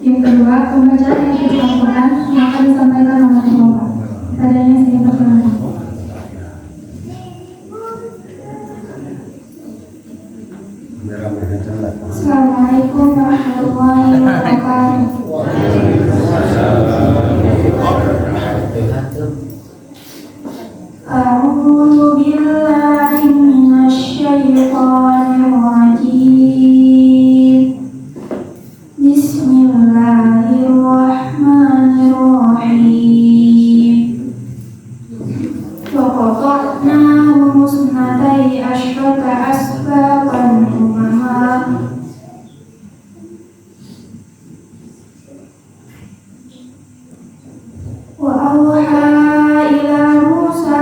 Yang kedua, pembacaan ayat suci Al-Quran yang akan disampaikan oleh Bapak. Padanya saya persilakan. Assalamualaikum warahmatullahi wabarakatuh. A'udzu billahi minasyaitonir rajim. Bismillahirrahmanirrahim. Wa qata'nahum musnatai asyrata asbaqan umama. Wa awha ila Musa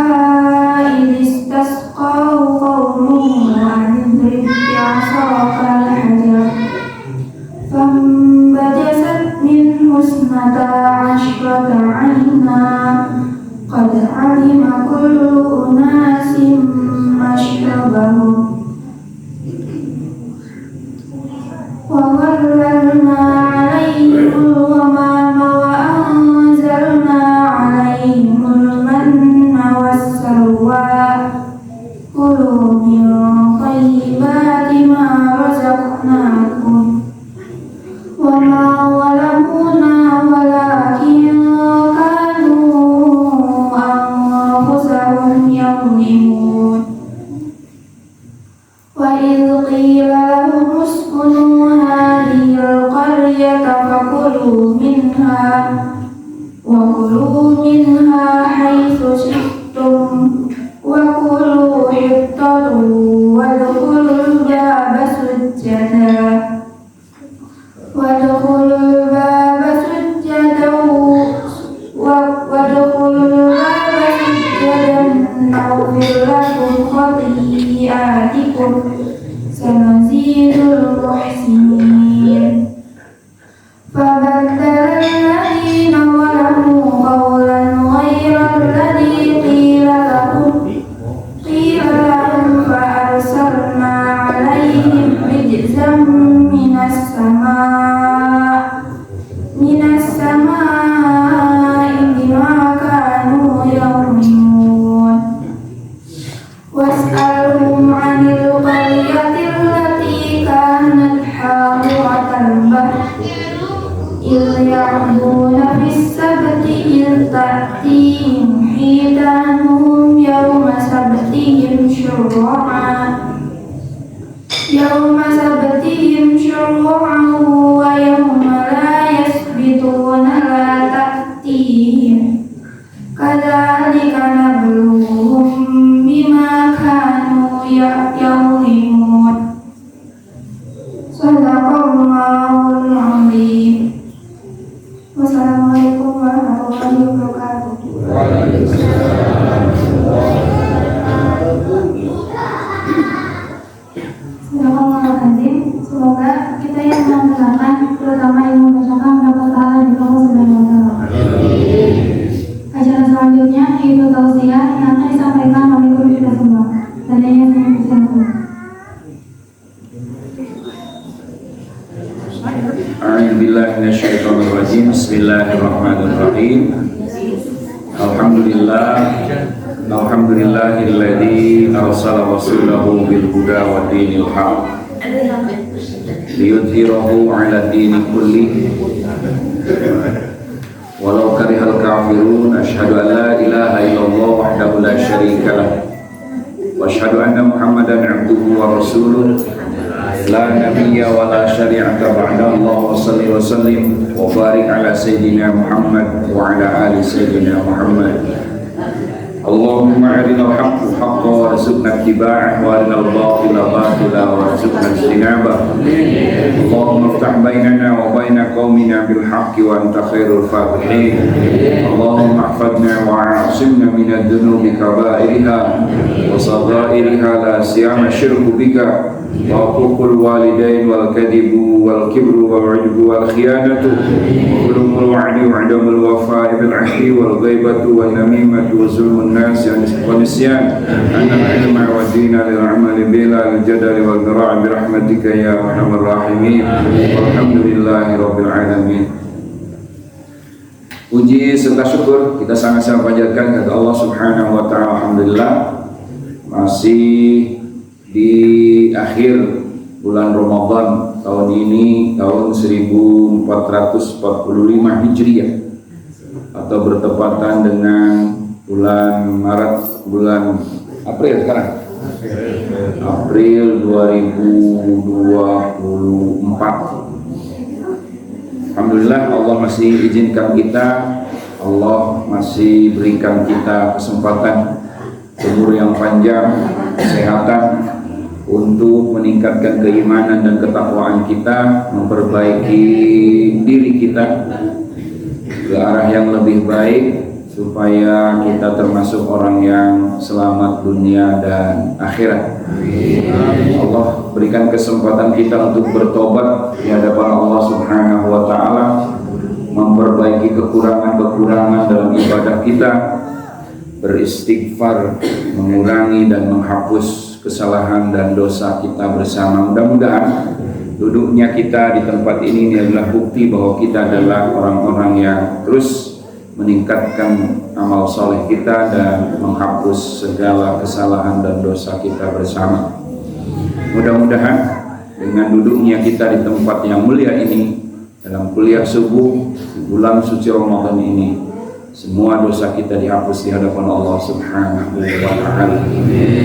idh istasqahu qawmuhu an idrib bi'asaka al-hajar fambajasat minhu isnata asyrata 'ayna qad 'alima kullu unasin mashrabahum wa dhallalna 'alayhimul ghamama wa anzalna 'alayhimul manna wassalwa kulu min thayyibati ma razaqnakum wa ma zalamuna walakin kanu anfusahum yadhlimun. Wa idh qila lahum uskunu hadhil qaryata fakulu minha haitsu syi'tum wa kulu hittatu wadkhulul baba sujjada naghfir lakum khati'atikum sanazidul muhsinin. فبدل الذين ظلموا قولا غير الذي قيل لهم فأرسلنا عليهم رجزا من السماء بما كانوا يظلمون. واسألهم عن القرية التي كانت حاضرة البحر إذ يعدون في السبت إذ تأتيهم حيتانهم يوم سبتهم شرعا ويوم لا يسبتون لا تأتيهم كذلك نبلوهم بما كانوا يظلمون. Sadaqallahul azim. Wassalamualaikum warahmatullahi wabarakatuh. Sadaqallahul azim. Semoga kita yang mendengarkan, terutama yang membacakan, mendapat pahala dari Allah Subhanahu wa taala. Acara selanjutnya yaitu tausiah yang akan disampaikan oleh guru kita semua. Tadanya saya persilakan. A'udzubillahi minasyaitonir rajim. Bismillahirrahmanirrahim. Alhamdulillahilladzi arsala rasulahu bil huda wa dinil haq liyudhhirahu 'ala dini kulli walau karihal kafirun. Asyhadu an la ilaha illallah wahdahu la syarika lah wa asyhadu anna Muhammadan 'abduhu wa rasuluh la nabiyya wa la syari'ata ba'da. Allahumma shalli wa sallim wa barik ala sayyidina Muhammad wa ala ali sayyidina Muhammad. Allahumma arinal haqqa haqqan warzuqna ittiba'ah wa arinal batila batila warzuqna ijtinabah. Allahumma iftah bainana wa baina qaumina bil haqqi wa anta khairul fatihin. Allahumma ihfadna wa a'simna minad dhunubi kaba'iriha wa saghairiha la siyama syirku bika وعقوق الوالدين والكذب والكبر والعجب والخيانة وظلم الوعد وعدم الوفاء بالعهد والغيبة والنميمة وظلم الناس والنسيان أن العلم والدين للعمل بلا الجدل والذراع برحمتك يا أرحم الراحمين والحمد لله رب العالمين. Puji serta syukur kita sangat-sangat panjatkan kepada Allah Subhanahu wa taala. Alhamdulillah masih di akhir bulan Ramadan tahun ini, tahun 1445 Hijriah, atau bertepatan dengan bulan Maret, bulan April sekarang, April 2024. Alhamdulillah Allah masih izinkan kita, Allah masih berikan kita kesempatan umur yang panjang, kesehatan, untuk meningkatkan keimanan dan ketakwaan kita, memperbaiki diri kita ke arah yang lebih baik, supaya kita termasuk orang yang selamat dunia dan akhirat. Allah berikan kesempatan kita untuk bertobat di hadapan Allah Subhanahu wa taala, memperbaiki kekurangan-kekurangan dalam ibadah kita, beristighfar, mengurangi dan menghapus kesalahan dan dosa kita bersama. Mudah-mudahan duduknya kita di tempat ini adalah bukti bahwa kita adalah orang-orang yang terus meningkatkan amal soleh kita dan menghapus segala kesalahan dan dosa kita bersama. Mudah-mudahan dengan duduknya kita di tempat yang mulia ini, dalam kuliah subuh di bulan suci Ramadan ini, semua dosa kita dihapus di hadapan Allah Subhanahu wa taala.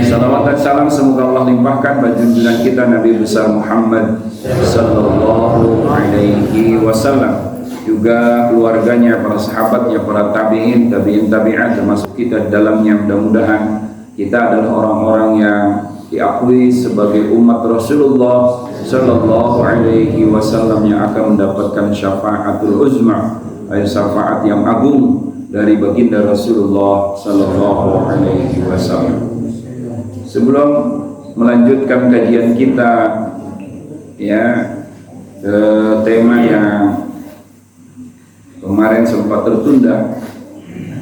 Salawat dan salam semoga Allah limpahkan bagi junjungan kita Nabi besar Muhammad sallallahu alaihi wasallam, juga keluarganya, para sahabatnya, para tabi'in, tabi'at, termasuk kita di dalamnya. Mudah-mudahan kita adalah orang-orang yang diakui sebagai umat Rasulullah sallallahu alaihi wasallam yang akan mendapatkan syafaatul uzma, syafaat yang agung dari baginda Rasulullah sallallahu alaihi wasallam. Sebelum melanjutkan kajian kita ya ke tema yang kemarin sempat tertunda,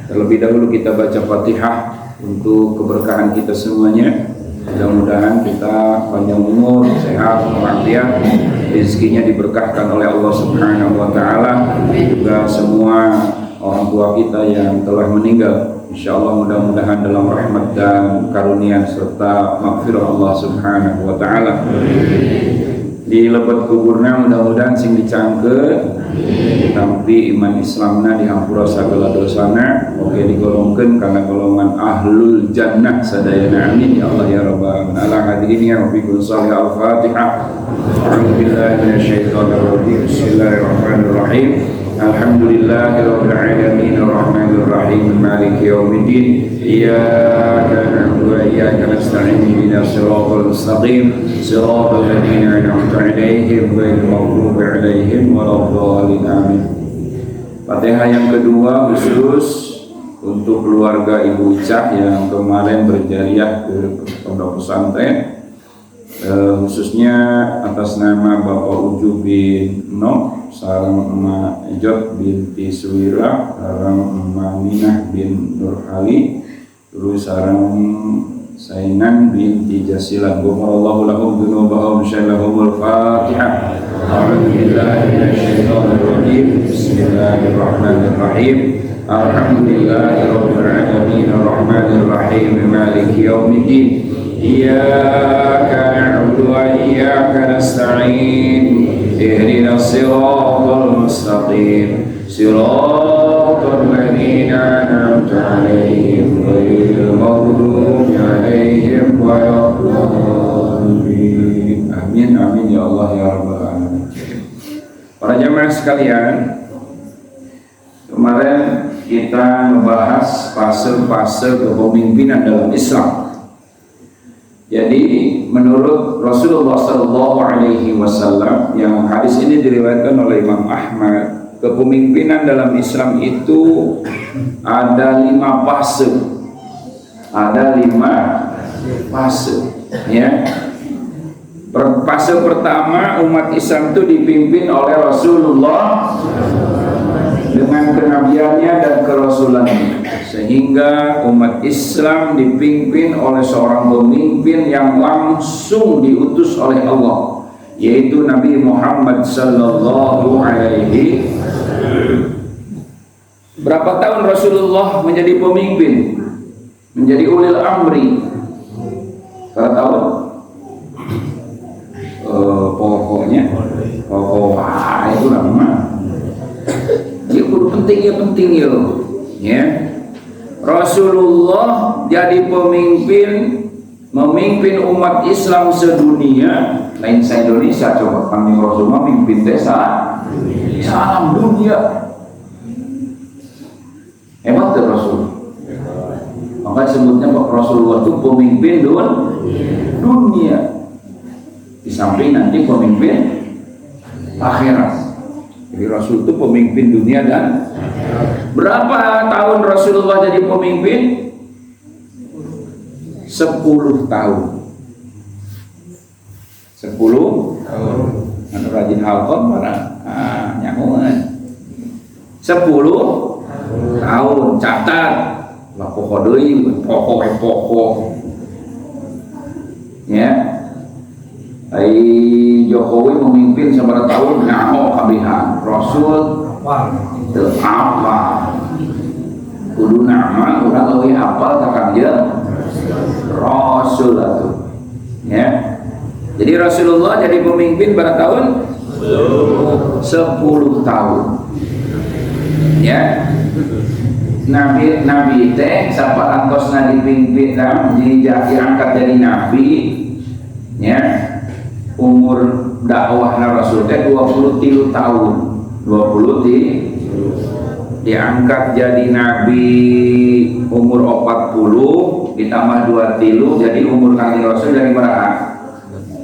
terlebih dahulu kita baca Fatihah untuk keberkahan kita semuanya. Mudah-mudahan kita panjang umur, sehat, walafiat, rezekinya diberkahkan oleh Allah Subhanahu wa taala, juga semua orang tua kita yang telah meninggal, insyaallah mudah-mudahan dalam rahmat dan karunia serta maghfirah Allah Subhanahu wa taala. Di lebat kuburna mudah-mudahan sing dicangke tampi iman Islamna dihampura sagala dosana, oke digolongkeun kana golongan ahlul jannah sadayana, amin ya Allah ya rabbal alamin. Ala hadirin ya rabbikum shalli al-fatihah. A'udzubillahi minasyaitonir rajim. Bismillahirrahmanirrahim. Alhamdulillahirabbil alamin arrahmanir rahim maliki yaumiddin iyyaka na'budu wa iyyaka nasta'in ihdinas siratal mustaqim siratal ladzina an'amta 'alaihim ghairil maghdubi 'alaihim waladdallin amin. Fatihah yang kedua khusus untuk keluarga Ibu Icah yang kemarin berjariah ke pondok pesantren, khususnya atas nama Bapak Uju bin Noh, sareng Emak Ejot binti Suwira, sareng Emak Minah bin Nurhali, terus sareng Sainan binti Jasilan. Ghafarallahu lahum dzunubahum syallahumul Fatihah. A'udzu billahi minasyaitonir rajim. Bismillahirrahmanirrahim. Alhamdulillahirabbil alamin arrahmanir rahim maliki yaumiddin. Iyyaka na'budu wa iyyaka nasta'in. Ihdinas siratal mustaqim. Siratal ladzina an'amta 'alaihim ghairil maghdubi 'alaihim waladdallin. Amin amin ya Allah ya rabbal alamin. Para jamaah sekalian, kemarin kita membahas fase-fase kepemimpinan dalam Islam. Jadi menurut Rasulullah Sallallahu Alaihi Wasallam, yang hadis ini diriwayatkan oleh Imam Ahmad, kepemimpinan dalam Islam itu ada 5 fase. Ada 5 fase, ya. Fase pertama umat Islam itu dipimpin oleh Rasulullah dengan kenabiannya dan kerasulannya, sehingga umat Islam dipimpin oleh seorang pemimpin yang langsung diutus oleh Allah, yaitu Nabi Muhammad sallallahu alaihi. Berapa tahun Rasulullah menjadi pemimpin, menjadi ulil amri? Berapa tahun? Pokoknya itu nama dia kudu penting ya. Rasulullah jadi pemimpin, memimpin umat Islam sedunia, lain saya Indonesia. Coba kami Rasulullah memimpin desa salam dunia, hebat tuh Rasul. Maka sebutnya Rasulullah itu pemimpin dunia. Di samping nanti pemimpin akhirat. Jadi Rasul itu pemimpin dunia dan berapa tahun Rasulullah jadi pemimpin? 10 tahun. 10 tahun. Anu rajin halqah para nyanguan. 10 tahun catat. Lah pokok deui, pokok. Ya. Jokowi memimpin seberapa tahun nyaho kabihan Rasul teu apa kudu nama urang leuwih hafal ka kanjeun Rasul atuh ya. Jadi Rasulullah jadi pemimpin berapa tahun? 10 tahun ya. Nabi teh sapaantosna dipimpin diangkat jadi nabi ya. Umur dakwahna Rasul teh 23 tahun. 20 diangkat jadi nabi umur 40 ditambah 23 jadi umur Kanjeng Rasul dari berapa?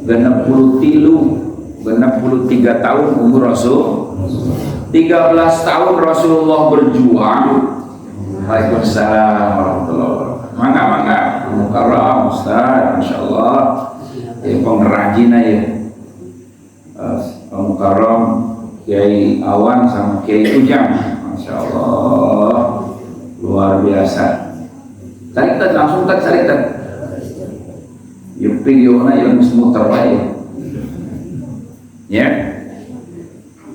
63 tahun umur Rasul. 13 tahun Rasulullah berjuang. Waalaikumsalam warahmatullahi wabarakatuh. Mangga mukarram Ustaz, masyaallah. Pengrajin aja Mukarram Kiai Awan sama Kiai Ujang, Masya Allah luar biasa. Caritan langsung caritan yuk videonya yang semuter aja ya.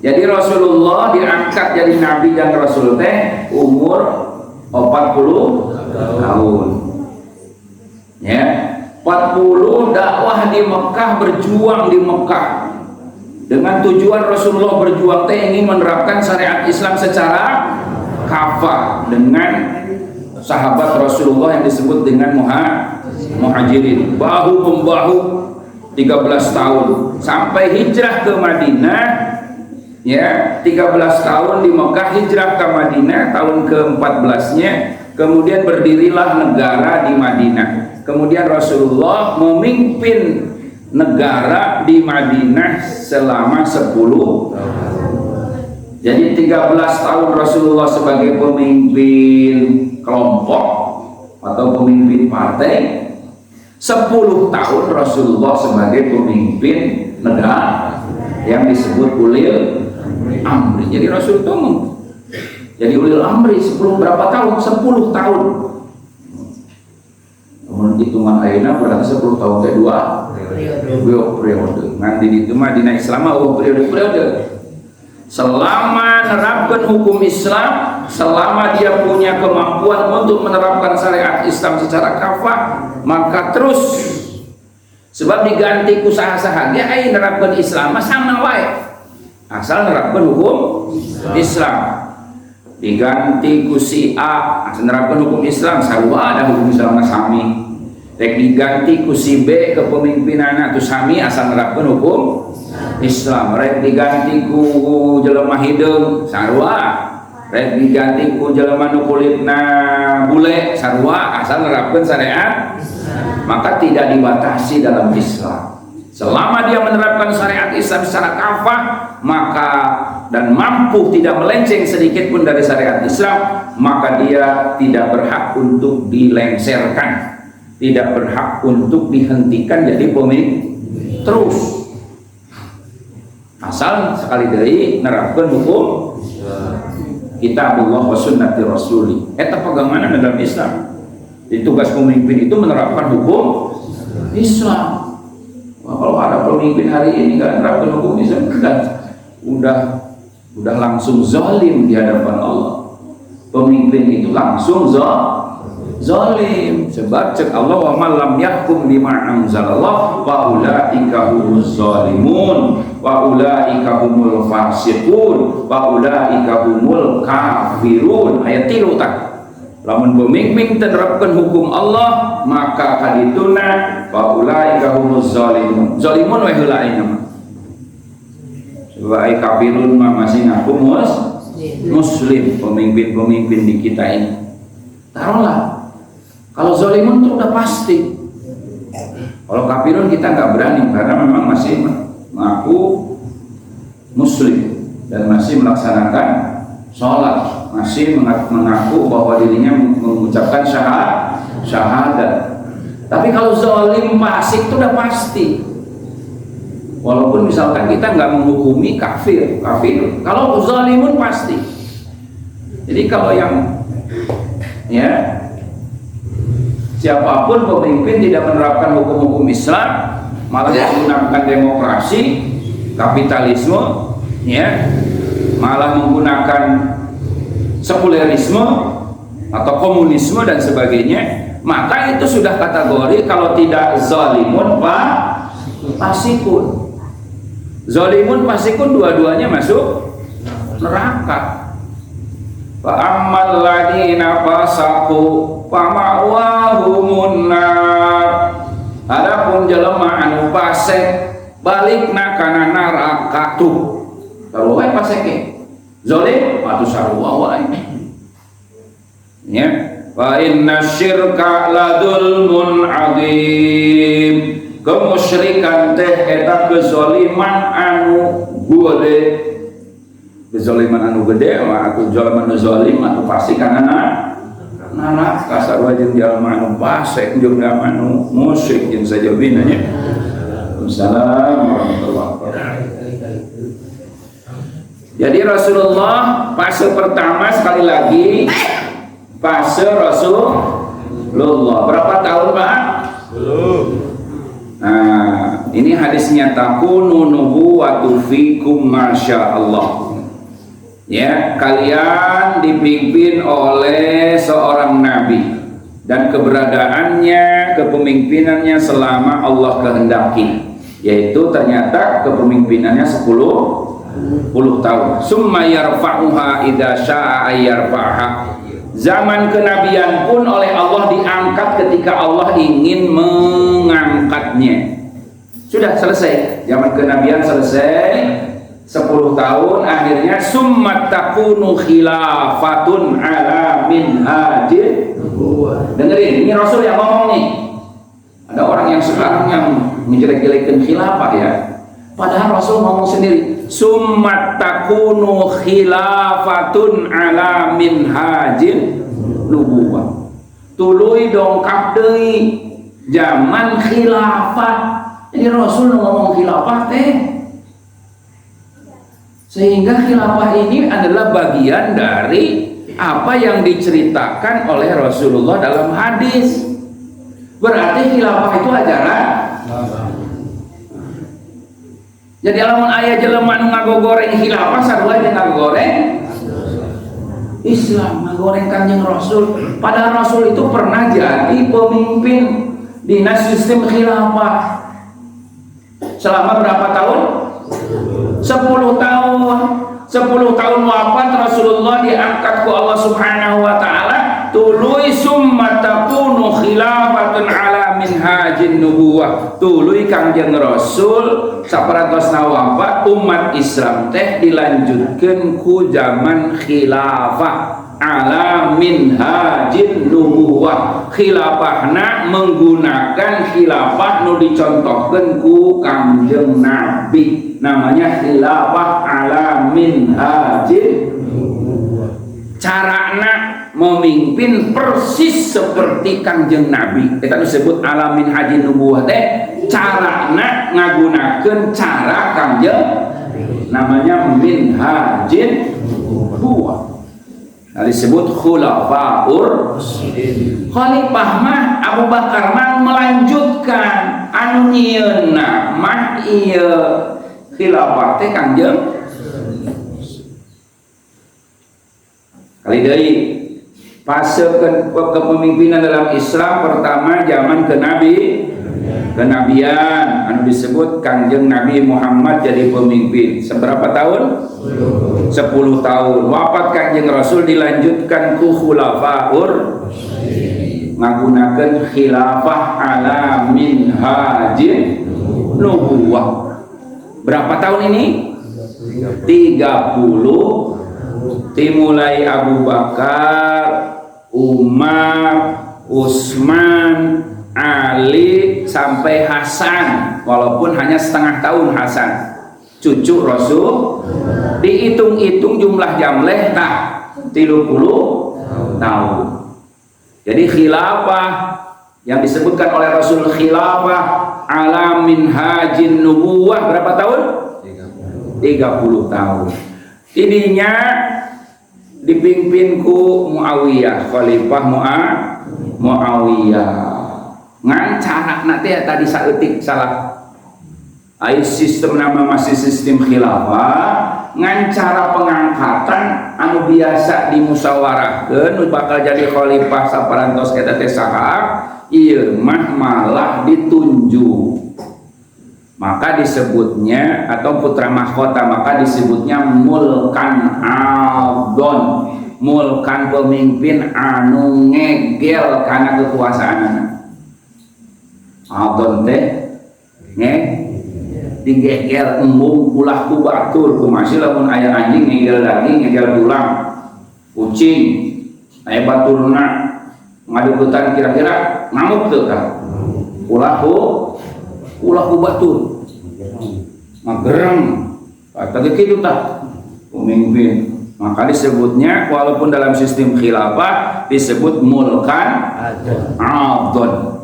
Jadi Rasulullah diangkat jadi Nabi dan Rasul teh umur 40 tahun ya. 40 dakwah di Mekah, berjuang di Mekah dengan tujuan Rasulullah berjuang teh ingin menerapkan syariat Islam secara kafah dengan sahabat Rasulullah yang disebut dengan muhajirin, bahu membahu 13 tahun sampai hijrah ke Madinah ya. 13 tahun di Mekah, hijrah ke Madinah tahun ke-14-nya, kemudian berdirilah negara di Madinah. Kemudian Rasulullah memimpin negara di Madinah selama 10 tahun. Jadi 13 tahun Rasulullah sebagai pemimpin kelompok atau pemimpin partai, 10 tahun Rasulullah sebagai pemimpin negara yang disebut ulil amri. Jadi Rasul itu jadi ulil amri sebelum berapa tahun? 10 tahun. Hitungan ayeuna berarti 10 tahun teh 2 periode. Ngan di ditu mah dina Islam mah periode. Selama menerapkan hukum Islam, selama dia punya kemampuan untuk menerapkan syariat Islam secara kafah, maka terus. Sebab diganti ku saha-saha ge aya nerapkeun Islam mah sama wae. Asal nerapkeun hukum Islam. Diganti ku si A, asal nerapkeun hukum Islam, sarua ada hukum Islam sami. Rek diganti ku si B kepemimpinanna tu sami asal nerapkeun hukum Islam. Rek diganti ku jelema hideung sarua, rek diganti ku jelema nu kulitna bule sarua asal nerapkeun syariat. Maka tidak dibatasi dalam Islam. Selama dia menerapkan syariat Islam secara kafah, maka dan mampu tidak melenceng sedikit pun dari syariat Islam, maka dia tidak berhak untuk dilengserkan, tidak berhak untuk dihentikan jadi pemimpin. terus asal sekali deui nerapkeun hukum kitabullah wa sunnati rasuli. Eta pegangan dalam Islam. Jadi tugas pemimpin itu menerapkan hukum Islam. Wah, kalau ada pemimpin hari ini nggak menerapkan hukum Islam, udah langsung zalim di hadapan Allah. Pemimpin itu langsung zalim. Sebab cek Allah, wa man lam yahkum bima anzalallah wa ulaika humuz zalimun wa ulaika humul fasiqun wa ulaika humul kafirun. Ayat 3 tak. Lamun pemimpin menerapkan hukum Allah, maka kadituna wa ulaika humuz zalimun. Zalimun wa heula ayeuna mah. Sebab ai kafirun mah masih ngaku muslim, pemimpin-pemimpin di kita ini. Taruhlah, kalau zalimun itu udah pasti. Kalau kafirun kita nggak berani karena memang masih mengaku muslim dan masih melaksanakan sholat, masih mengaku bahwa dirinya mengucapkan syahadat. Tapi kalau zalim fasik itu udah pasti. Walaupun misalkan kita nggak menghukumi kafir, kalau zalimun pasti. Jadi kalau yang siapapun pemimpin tidak menerapkan hukum-hukum Islam, malah menggunakan demokrasi, kapitalisme, malah menggunakan sekulerisme atau komunisme dan sebagainya, maka itu sudah kategori kalau tidak zalimun fasikun. Zalimun fasikun dua-duanya masuk neraka. Fa ammal ladina fasaqu fa ma'wahumun nar. Adapun jelema anu fasik balikna kana neraka tuh. Kalau wae fasike zalim atuh sarua wae. Ya, fa inna syirka ladulmun adzim. Kemusyrikan teh eta kezaliman anu gede. Kezaliman anu gede mah atuh jalma anu zalim atuh pasti kana neraka. Sarua jeung jalma anu fasik jeung jalma anu musyrik jeung sajabina nya. Assalamualaikum warahmatullahi wabarakatuh. Jadi Rasulullah fase pertama sekali lagi fase Rasulullah berapa tahun Pak? 10. Nah, ini hadisnya takunu nubuwatu fikum masyaallah. Ya, kalian dipimpin oleh seorang nabi dan keberadaannya, kepemimpinannya selama Allah kehendaki, yaitu ternyata kepemimpinannya 10 tahun. Summa yarfa'uha idza syaa'a yarfa'ha. Zaman kenabian pun oleh Allah diangkat ketika Allah ingin mengangkatnya. Sudah selesai. Zaman kenabian selesai 10 tahun, akhirnya summat takunu khilafatun ala minhajin. Dengerin, ini Rasul yang ngomong nih. Ada orang yang sekarang yang menjelek-jelekan khilafah ya. Padahal Rasul ngomong sendiri, summat takunu khilafatun ala minhajin nubuwah. Tuluy dongkap deui zaman khilafah. Jadi Rasul ngomong khilafah teh. Sehingga khilafah ini adalah bagian dari apa yang diceritakan oleh Rasulullah dalam hadis. Berarti khilafah itu ajaran. Jadi lamun aya jelema nu ngagogoreng khilafah sarua jeung ngagogoreng Islam, ngagoreng Kanjeng Rasul. Padahal Rasul itu pernah jadi pemimpin dinas sistem khilafah. Selama berapa tahun? 10 tahun. 10 tahun wafat Rasulullah diangkat ku Allah Subhanahu wa taala, tuluy summa takunu khilafatun ala minhajin nubuwah. Tuluy Kangjeng Rasul saperantosna wafat umat Islam teh dilanjutkeun ku zaman khilafah ala minhajin nubuwah. Khilafahna menggunakan khilafah nu dicontohkeun ku Kangjeng Nabi. Namanya khilafah ala minhajin. Carana memimpin persis seperti Kangjeng Nabi. Kita disebut alamin haji nubuwah teh carana ngagunakeun cara Kangjeng, namanya minhajin nubuwah. Disebut khulafaur. Khalifah mah Abu Bakar mah melanjutkan anu nyieunna mah ieu khilafah teh Kangjeng kali deui fase kepemimpinan dalam Islam pertama zaman kenabian anu disebut Kangjeng Nabi Muhammad jadi pemimpin. Seberapa tahun? 10 tahun. Wafat Kangjeng Rasul dilanjutkan ku khulafaur ngagunakeun khilafah ala minhajin nubuwah. Berapa tahun ini? 30. Dimulai Abu Bakar, Umar, Utsman, Ali sampai Hasan, walaupun hanya setengah tahun Hasan, cucu Rasul. Dihitung-hitung jumlah jamleh tak 30 tahun. Jadi khilafah yang disebutkan oleh Rasul khilafah ala minhajin nubuwah berapa tahun? 30 tahun. Tidinya dipimpin ku Muawiyah, Khalifah Muawiyah. Ngan cara nanti ya tadi saeutik salah. Ai sistem nama masih sistem khilafah, ngan cara pengangkatan anu biasa dimusyawarahkeun bakal jadi khalifah saparantos eta teh saha, ieu mah malah ditunjuk. Maka disebutnya atau putra mahkota, maka disebutnya mulkan adon, mulkan pemimpin anu ngegel karena kekuasaanna. Adon teh digegel embung ulah ku batur kumasih lamun aya anjing ngegel daging ngegel tulang kucing aya baturna ngadukutan kira-kira ngamuk teu tah ulah ku batur magerem kata kitu tah pemimpin. Maka disebutnya walaupun dalam sistem khilafah disebut mulkan adon.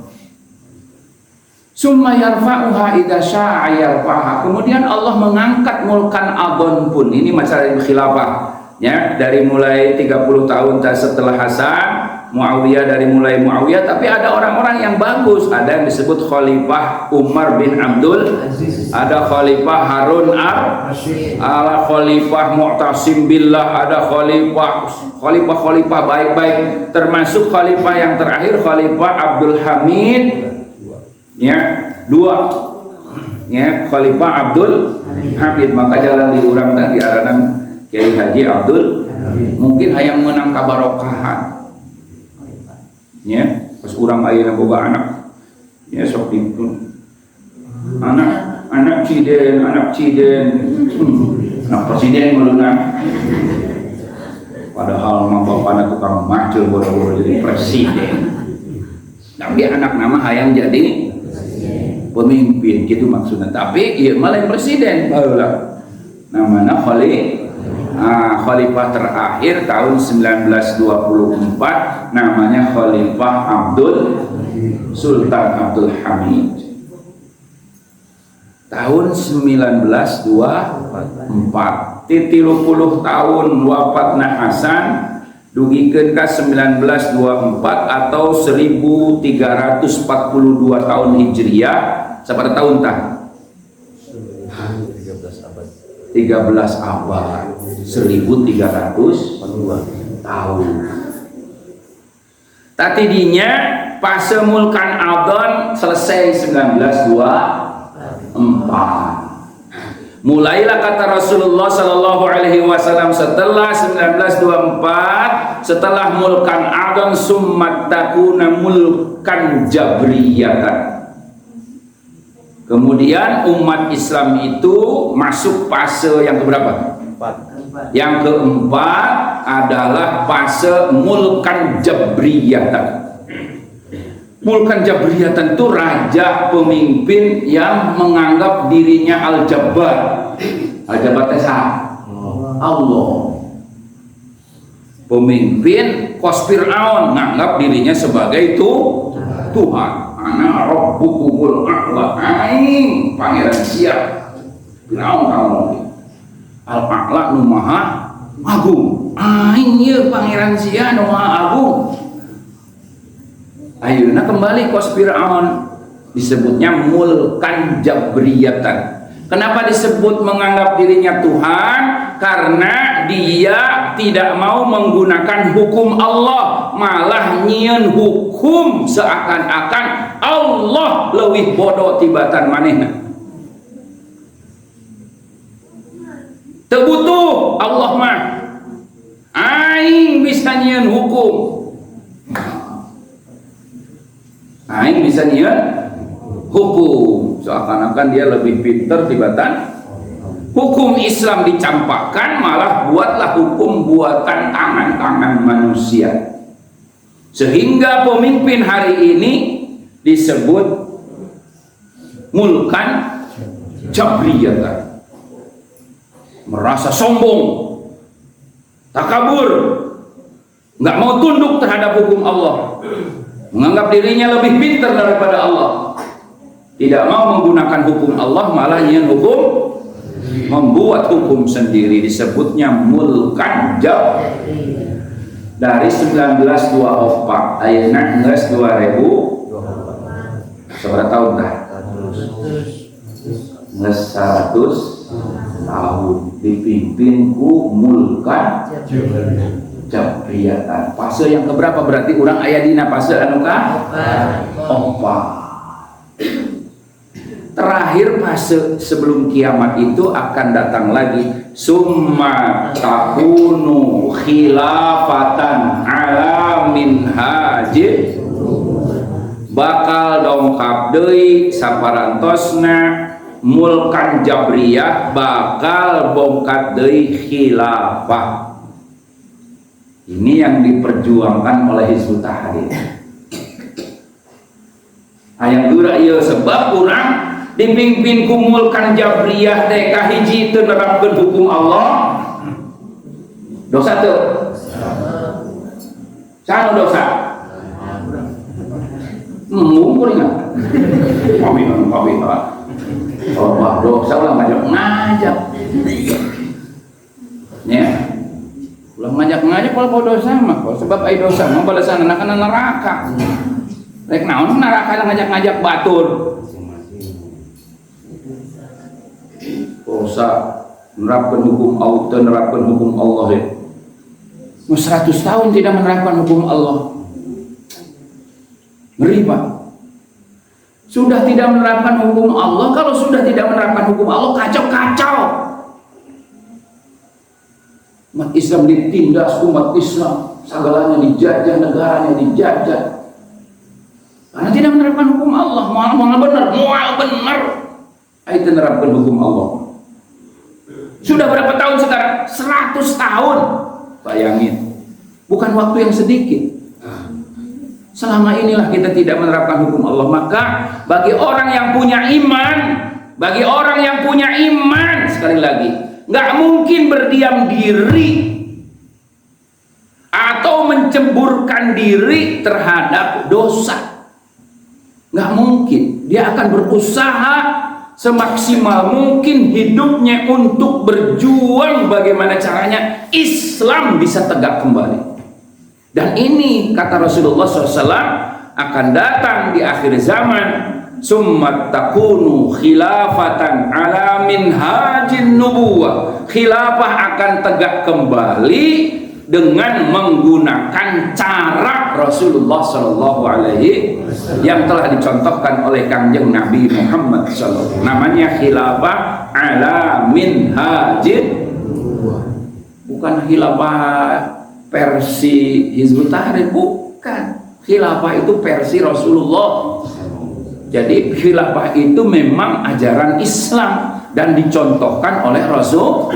Summa yarfa'uha idza syaa yarfa'ha. Kemudian Allah mengangkat mulkan adon pun. Ini masalah khilafah ya, dari mulai 30 tahun setelah Hasan, Muawiyah dari mulai Muawiyah, tapi ada orang-orang yang bagus. Ada yang disebut Khalifah Umar bin Abdul Aziz, ada Khalifah Harun al-Rashid, ada Khalifah Mu'tasim billah, ada khalifah baik-baik, termasuk khalifah yang terakhir Khalifah Abdul Hamid ya, 2 ya, Khalifah Abdul Hamid. Maka jalan diurang dan diaranan Kiai Haji Abdul, mungkin hayang menang kabarokahan ya, pas urang ayeuna boga anak ya sok itu anak ciden anak presiden meluna, padahal mah bapana tukang macul boro-boro jadi presiden, tapi anak nama hayang jadi pemimpin gitu maksudnya. Tapi iya malah presiden barulah namanya Khalifah terakhir tahun 1924 namanya Khalifah Sultan Abdul Hamid. Tahun 1924 30 tahun wafatna Hasan dugikeun ka 1924 atau 1342 tahun Hijriah. Sabar tahun tah? 13 abad. 1300 tahun. Tadinya fase mulkan adon selesai 1924. Mulailah kata Rasulullah Sallallahu Alaihi Wasallam setelah 1924, setelah mulkan adon summat takuna mulkan jabriyatan. Kemudian umat Islam itu masuk fase yang keberapa? Yang keempat adalah fase mulkan jabriyatan. Mulkan jabriyatan itu raja pemimpin yang menganggap dirinya al-jabbar. Al-jabbar itu Allah. Pemimpin kos Fir'aun nganggap dirinya sebagai Tuhan. Ana rabbukumul a'la, aing pangeran siap. Fir'aun kamu al-a'la nu maha agung, aing ieu pangeran sia nu maha agung. Ayeuna kembali kos Fir'aun, disebutnya mulkan jabriyatan. Kenapa disebut menganggap dirinya Tuhan? Karena dia tidak mau menggunakan hukum Allah, malah nyieun hukum seakan-akan Allah leuwih bodoh tibatan manehna. Teu butuh Allah mah, aing bisa nyieun hukum, aing bisa nyieun hukum, seakan-akan dia lebih pintar tibatan hukum Islam dicampakkan, malah buatlah hukum buatan tangan-tangan manusia. Sehingga pemimpin hari ini disebut mulkan jabriyatan, merasa sombong, takabur, nggak mau tunduk terhadap hukum Allah, menganggap dirinya lebih pintar daripada Allah, tidak mau menggunakan hukum Allah, malah nyian hukum, membuat hukum sendiri, disebutnya mulkan jab. Dari 1924 ayeuna geus 2000 seberapa tahun dah? Geus 100 tahun dipimpin ku mulkan jabriyatan. Fase yang keberapa berarti urang aya dina fase anu ka? 4. Terakhir fase sebelum kiamat itu akan datang lagi, summa takunu khilafatan ala minhajid, bakal dongkap deui saparantosna mulkan jabriyah, bakal bongkat deui khilafah. Ini yang diperjuangkan oleh Hizbut Tahrir. Hayang dura ieu sebab urang dipimpin kumulkan jabriyah teh kahiji teu nerapkeun hukum Allah, dosa teu? Sanu dosa? Mungkur ingat. Kami oh, dosa ulah ngajak. Ya. Ulah ngajak kalau dosa mah, sebab ai dosa mah balasanna kana neraka. Rek naon neraka ngajak-ngajak batur. Dosa menerapkan hukum Allah, menerapkan hukum Allah ya. 100 tahun tidak menerapkan hukum Allah. Ngeri Pak. Sudah tidak menerapkan hukum Allah, kalau sudah tidak menerapkan hukum Allah, kacau-kacau. Umat Islam ditindas, umat Islam segalanya dijajah, negaranya dijajah. Karena tidak menerapkan hukum Allah, mual benar. Ayo menerapkan hukum Allah. Sudah berapa tahun sekarang? 100 tahun. Bayangin, bukan waktu yang sedikit. Selama inilah kita tidak menerapkan hukum Allah. Maka bagi orang yang punya iman, sekali lagi, nggak mungkin berdiam diri atau mencemburkan diri terhadap dosa. Nggak mungkin. Dia akan berusaha semaksimal mungkin hidupnya untuk berjuang bagaimana caranya Islam bisa tegak kembali. Dan ini kata Rasulullah SAW akan datang di akhir zaman, summa takunu khilafatan ala minhajin nubuwah. Khilafah akan tegak kembali dengan menggunakan cara Rasulullah SAW yang telah dicontohkan oleh Kangjeng Nabi Muhammad SAW. Namanya khilafah ala minhajin, bukan khilafah versi Hizbut Tahrir, bukan. Khilafah itu versi Rasulullah. Jadi khilafah itu memang ajaran Islam dan dicontohkan oleh Rasul.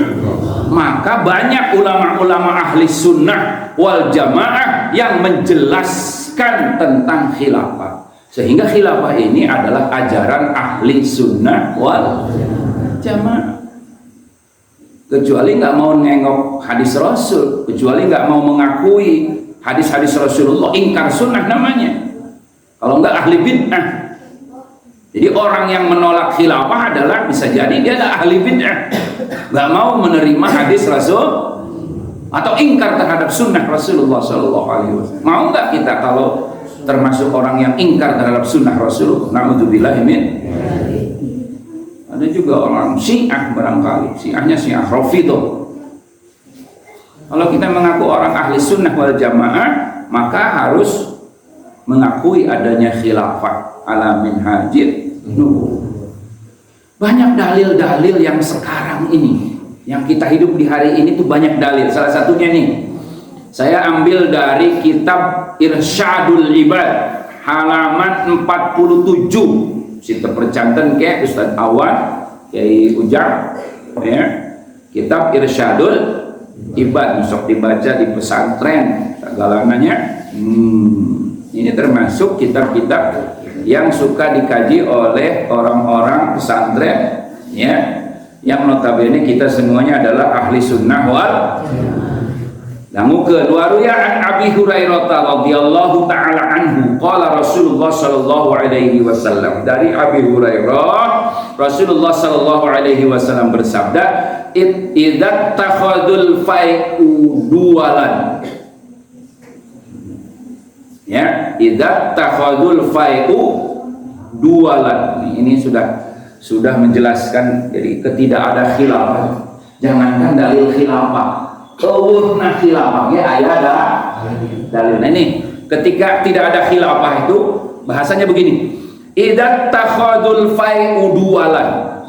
Maka banyak ulama-ulama ahli sunnah wal jamaah yang menjelaskan tentang khilafah, sehingga khilafah ini adalah ajaran ahli sunnah wal jamaah. kecuali nggak mau nengok hadis Rasul, kecuali nggak mau mengakui hadis-hadis Rasulullah, ingkar sunnah namanya. Kalau nggak ahli bid'ah. Jadi orang yang menolak khilafah adalah bisa jadi dia adalah ahli bid'ah, nggak mau menerima hadis Rasul atau ingkar terhadap sunnah Rasulullah SAW. Mau nggak kita kalau termasuk orang yang ingkar terhadap sunnah Rasul? Na'udzubillah min. Ada juga orang Syiah barangkali, Syiahnya Syiah Rafidhah. Kalau kita mengaku orang ahli sunnah wal jamaah, maka harus mengakui adanya khilafah ala minhajir nubuwwah. Banyak dalil-dalil yang sekarang ini, yang kita hidup di hari ini tuh banyak dalil. Salah satunya nih, saya ambil dari kitab Irsyadul Ibad halaman 47. Kita percantan kayak Ustaz Awan, Kiai Ujang, ya. Kitab Irsyadul Ibad, sok dibaca di pesantren segalananya. Ini termasuk kitab-kitab yang suka dikaji oleh orang-orang pesantren, ya, yang notabene kita semuanya adalah ahli sunnah wal. Namun kedua ruya an Abi Hurairah radhiyallahu taala anhu qala Rasulullah sallallahu alaihi wasallam, dari Abi Hurairah Rasulullah sallallahu alaihi wasallam bersabda, idza takhadul fai'u duwalan, ya, idza takhadul fai'u duwalan. Ini sudah menjelaskan jadi ketidak ada khilafah. Jangankan dalil khilafah, kewuhna khilafah ya ayat ada dalil. Nah ini ketika tidak ada khilafah itu bahasanya begini, idza takhadul fai'u duwalan,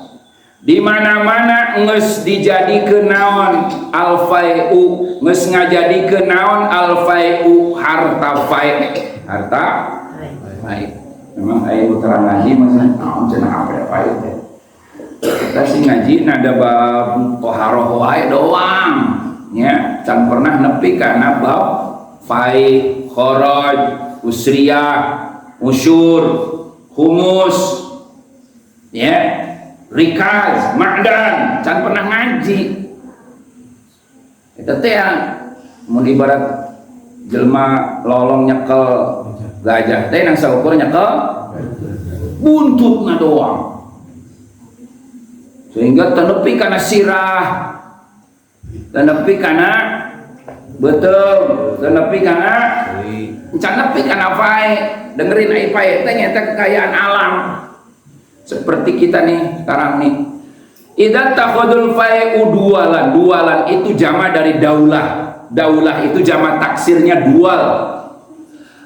di mana-mana nges dijadikeun naon al fai'u, nges ngajadikeun naon al fai'u, harta fai', harta fai'. Memang aya terang ngaji maksudnya naon cenah apa fai'. Kita sih ngaji nada bab toharoh wae doang, ya, can pernah nepi kana bab fai', kharaj, usriyah, usyur, humus, ya, rikaz, ma'dan, can pernah ngaji. Itu teh mun ibarat jelma lolong nyekel gajah teh nang saukur nyekel buntutna doang. Sehingga tenepi kana sirah, tenepi kana betul, tenepi kana can nepi kana fae. Dengerin ai fae teh nyata kekayaan alam. Seperti kita nih sekarang nih, idza takhadul fai'u duwalan, duwalan itu jama dari daulah, daulah itu jama taksirnya dual.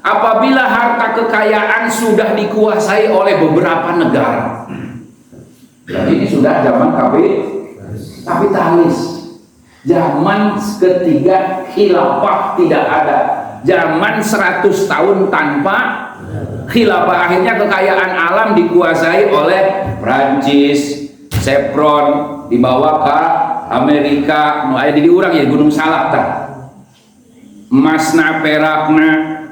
Apabila harta kekayaan sudah dikuasai oleh beberapa negara, jadi ini sudah zaman kapitalis, zaman ketiga khilafah tidak ada, zaman 100 tahun tanpa khilafah, akhirnya kekayaan alam dikuasai oleh Prancis, Chevron, dibawa ke Amerika, mulai di urang ya Gunung Salak tah. Emasna, perakna,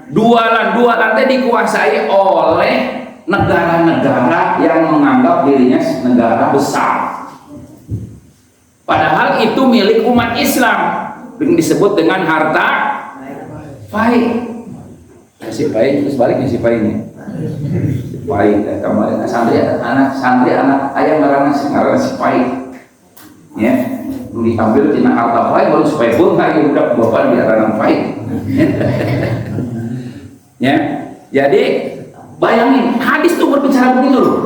dualan teh dikuasai oleh negara-negara yang menganggap dirinya negara besar. Padahal itu milik umat Islam, yang disebut dengan harta fai'. Si pai terus balik nih si pai ini. Si pai kemarin santri anak ayam ngaranna si pai. Ya, diambil tina harta pai baru supaya bongkar ya udah bapak diarana pai. Ya. Jadi bayangin hadis itu berbicara begitu loh.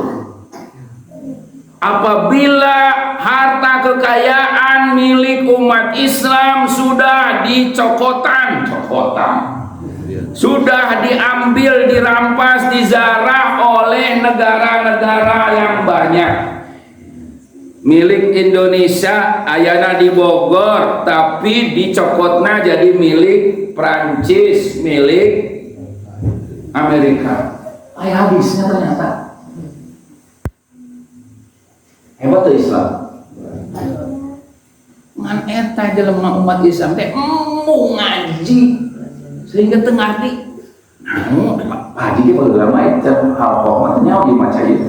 Apabila harta kekayaan milik umat Islam sudah dicokotan, sudah diambil, dirampas, dizarah oleh negara-negara yang banyak. Milik Indonesia ayana di Bogor, tapi dicokotna jadi milik Prancis, milik Amerika. Ayah habisnya ternyata. Hebat tuh Islam. Ngan eta jelema umat Islam teh ngaji sehingga tengah di pagi dia lama itu hal pokoknya di maca itu.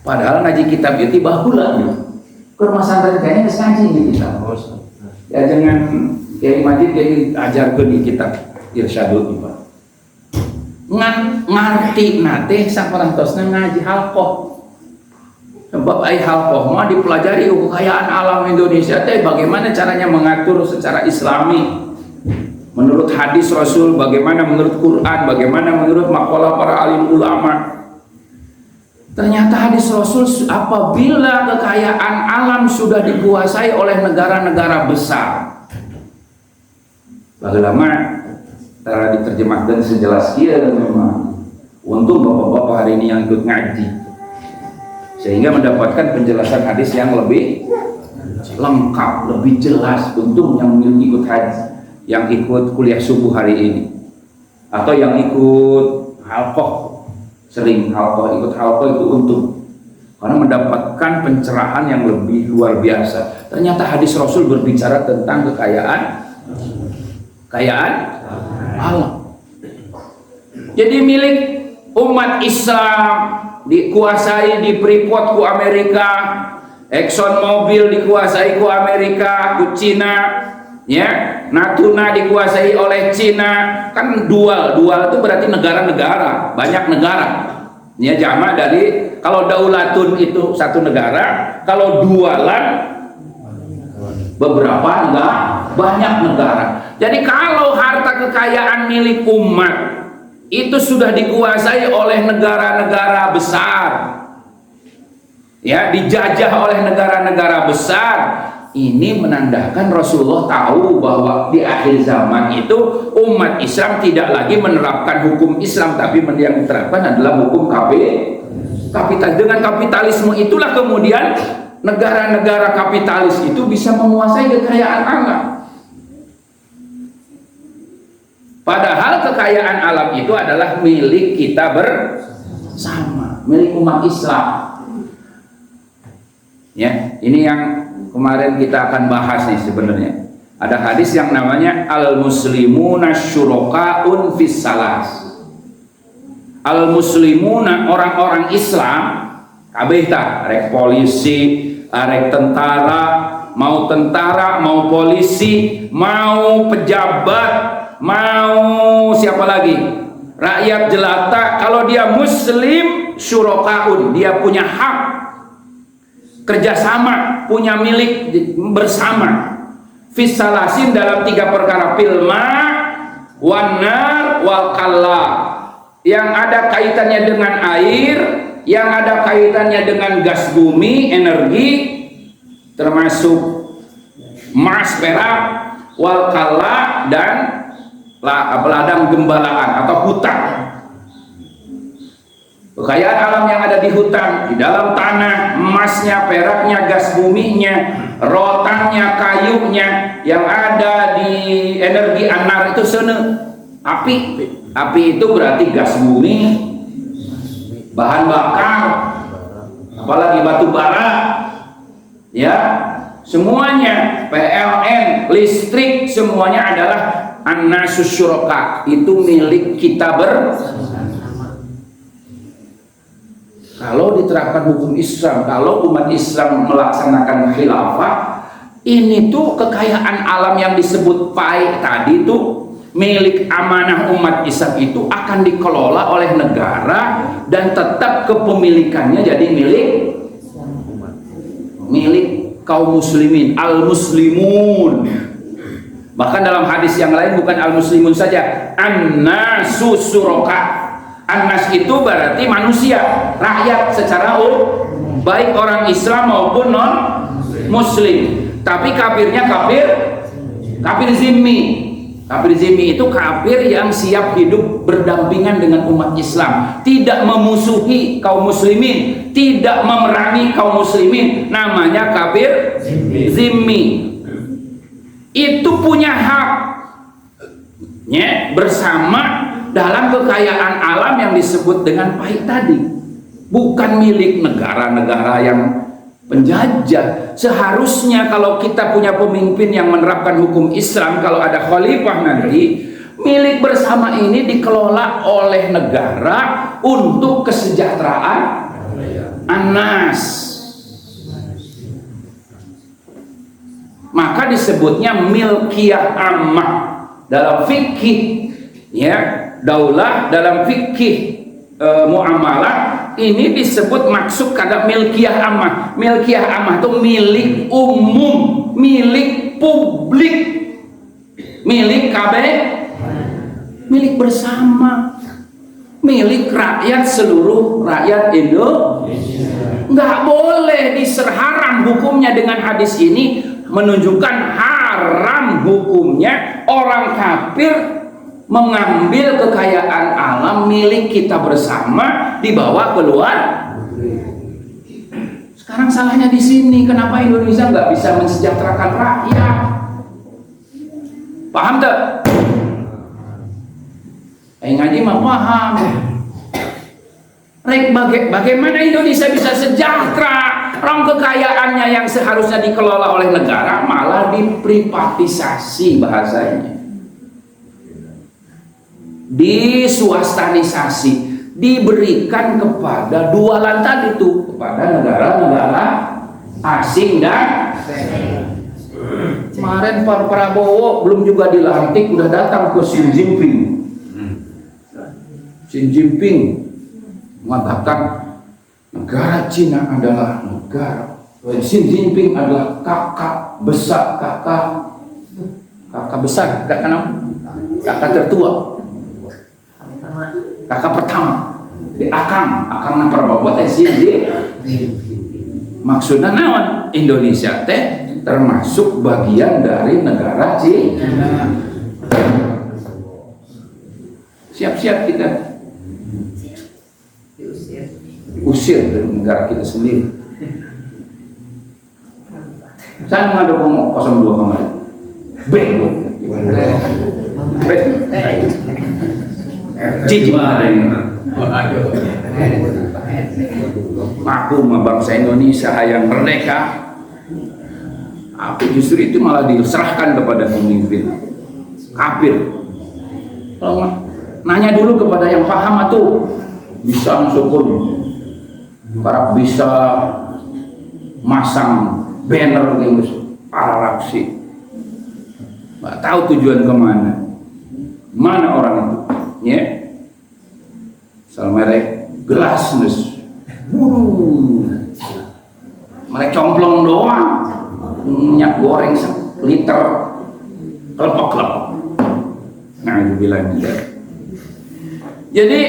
Padahal ngaji kitab itu bahulah. ke rumah santri kayaknya ngaji di kita. Ya jangan Kiai Majid Kiai ajarkeun di kitab Irsyadul Pak. Ngarti nate saperantosna ngaji halqah. Sebab ai halqah mah dipelajari kekayaan alam Indonesia teh bagaimana caranya mengatur secara islami. Menurut hadis Rasul, bagaimana menurut Quran, bagaimana menurut maqalah para alim ulama. Ternyata hadis Rasul apabila kekayaan alam sudah dikuasai oleh negara-negara besar. Bagaimana cara diterjemahkan sejelas dia memang. Untung bapak-bapak hari ini yang ikut ngaji. Sehingga mendapatkan penjelasan hadis yang lebih lengkap, lebih jelas. Untung yang ikut haji, yang ikut kuliah subuh hari ini. Atau yang ikut halqah. Sering ikut halqah itu untung karena mendapatkan pencerahan yang lebih luar biasa. Ternyata hadis Rasul berbicara tentang kekayaan alam. Jadi milik umat Islam dikuasai di Freeport ku Amerika, Exxon Mobil dikuasai ku Amerika, ku Cina, ya, Natuna dikuasai oleh Cina, kan dual itu berarti negara-negara, banyak negara. Ya jamak dari kalau daulatun itu satu negara, kalau dualan beberapa negara, banyak negara. Jadi kalau harta kekayaan milik umat itu sudah dikuasai oleh negara-negara besar, ya, dijajah oleh negara-negara besar. Ini menandakan Rasulullah tahu bahwa di akhir zaman itu umat Islam tidak lagi menerapkan hukum Islam, tapi yang diterapkan adalah hukum kapital. Dengan kapitalisme itulah kemudian negara-negara kapitalis itu bisa menguasai kekayaan alam. Padahal kekayaan alam itu adalah milik kita bersama, milik umat Islam. Ya, ini yang kemarin kita akan bahas nih sebenarnya. Ada hadis yang namanya al-muslimuna syurakaun fis salas. Al-muslimuna orang-orang Islam kabeh tah, rek polisi, rek tentara, mau polisi, mau pejabat, mau siapa lagi? Rakyat jelata, kalau dia muslim syurakaun, dia punya hak kerjasama, punya milik bersama. Fisalasin dalam 3 perkara, filma, wanar, wal kalla, yang ada kaitannya dengan air, yang ada kaitannya dengan gas bumi, energi, termasuk emas, perak, wal kalla, dan ladang gembalaan atau hutan. Kekayaan alam yang ada di hutan, di dalam tanah, emasnya, peraknya, gas buminya, rotannya, kayunya, yang ada di energi anar itu api. Api itu berarti gas bumi, bahan bakar, apalagi batu bara, ya, semuanya, PLN, listrik, semuanya adalah an-nasus syuraka, itu milik kita bersama. Kalau diterapkan hukum Islam, kalau umat Islam melaksanakan khilafah, ini tuh kekayaan alam yang disebut PAI tadi tuh milik amanah umat Islam itu akan dikelola oleh negara dan tetap kepemilikannya jadi milik kaum muslimin, al-muslimun. Bahkan dalam hadis yang lain bukan al-muslimun saja, an-nasus syuraka. An-nas itu berarti manusia, rakyat secara umum, baik orang Islam maupun non muslim. Tapi kafirnya kafir zimmi. Kafir zimmi itu kafir yang siap hidup berdampingan dengan umat Islam, tidak memusuhi kaum muslimin, tidak memerangi kaum muslimin, namanya kafir zimmi. Itu punya hak, ya, bersama dalam kekayaan alam yang disebut dengan PAI tadi, bukan milik negara-negara yang penjajah. Seharusnya kalau kita punya pemimpin yang menerapkan hukum Islam, kalau ada khalifah nanti, milik bersama ini dikelola oleh negara untuk kesejahteraan anas. maka disebutnya milkiyah ammah dalam fikih, ya. Daulah dalam fikih muamalah ini disebut maksud kata milkiyah ammah. Milkiyah ammah itu milik umum, milik publik, milik KB, milik bersama, milik rakyat, seluruh rakyat Indonesia. Nggak boleh haram hukumnya. Dengan hadis ini menunjukkan haram hukumnya orang kafir mengambil kekayaan alam milik kita bersama dibawa keluar. Sekarang salahnya di sini, kenapa Indonesia nggak bisa mensejahterakan rakyat? Paham tak? Ngaji mah paham. Bagaimana Indonesia bisa sejahtera? Orang kekayaannya yang seharusnya dikelola oleh negara malah diprivatisasi bahasanya, diswastanisasi, diberikan kepada dua lantai itu, kepada negara-negara asing dan kemarin Pak Prabowo belum juga dilantik udah datang ke Xi Jinping. Xi Jinping mengatakan negara Cina adalah negara, Xi Jinping adalah kakak besar, kakak besar, kakak tertua, kakak pertama, di akang Prabowo teh Xi Jinping. Maksudnya naon? Indonesia teh termasuk bagian dari negara Cina. Siap-siap kita usir dari negara kita sendiri. Saya mengadu 02 kemarin. Jijik aku mah bangsa Indonesia yang merdeka. Aku justru itu malah diserahkan kepada pemimpin kafir. Nanya dulu kepada yang paham atau bisa syukur. Para bisa masang banner gitu, para raksi, nggak tahu tujuan kemana, mana orang itu, ya, mereka gelas nus, mereka complong doang, minyak goreng liter, kelepok. Nah itu bilang gitu. Jadi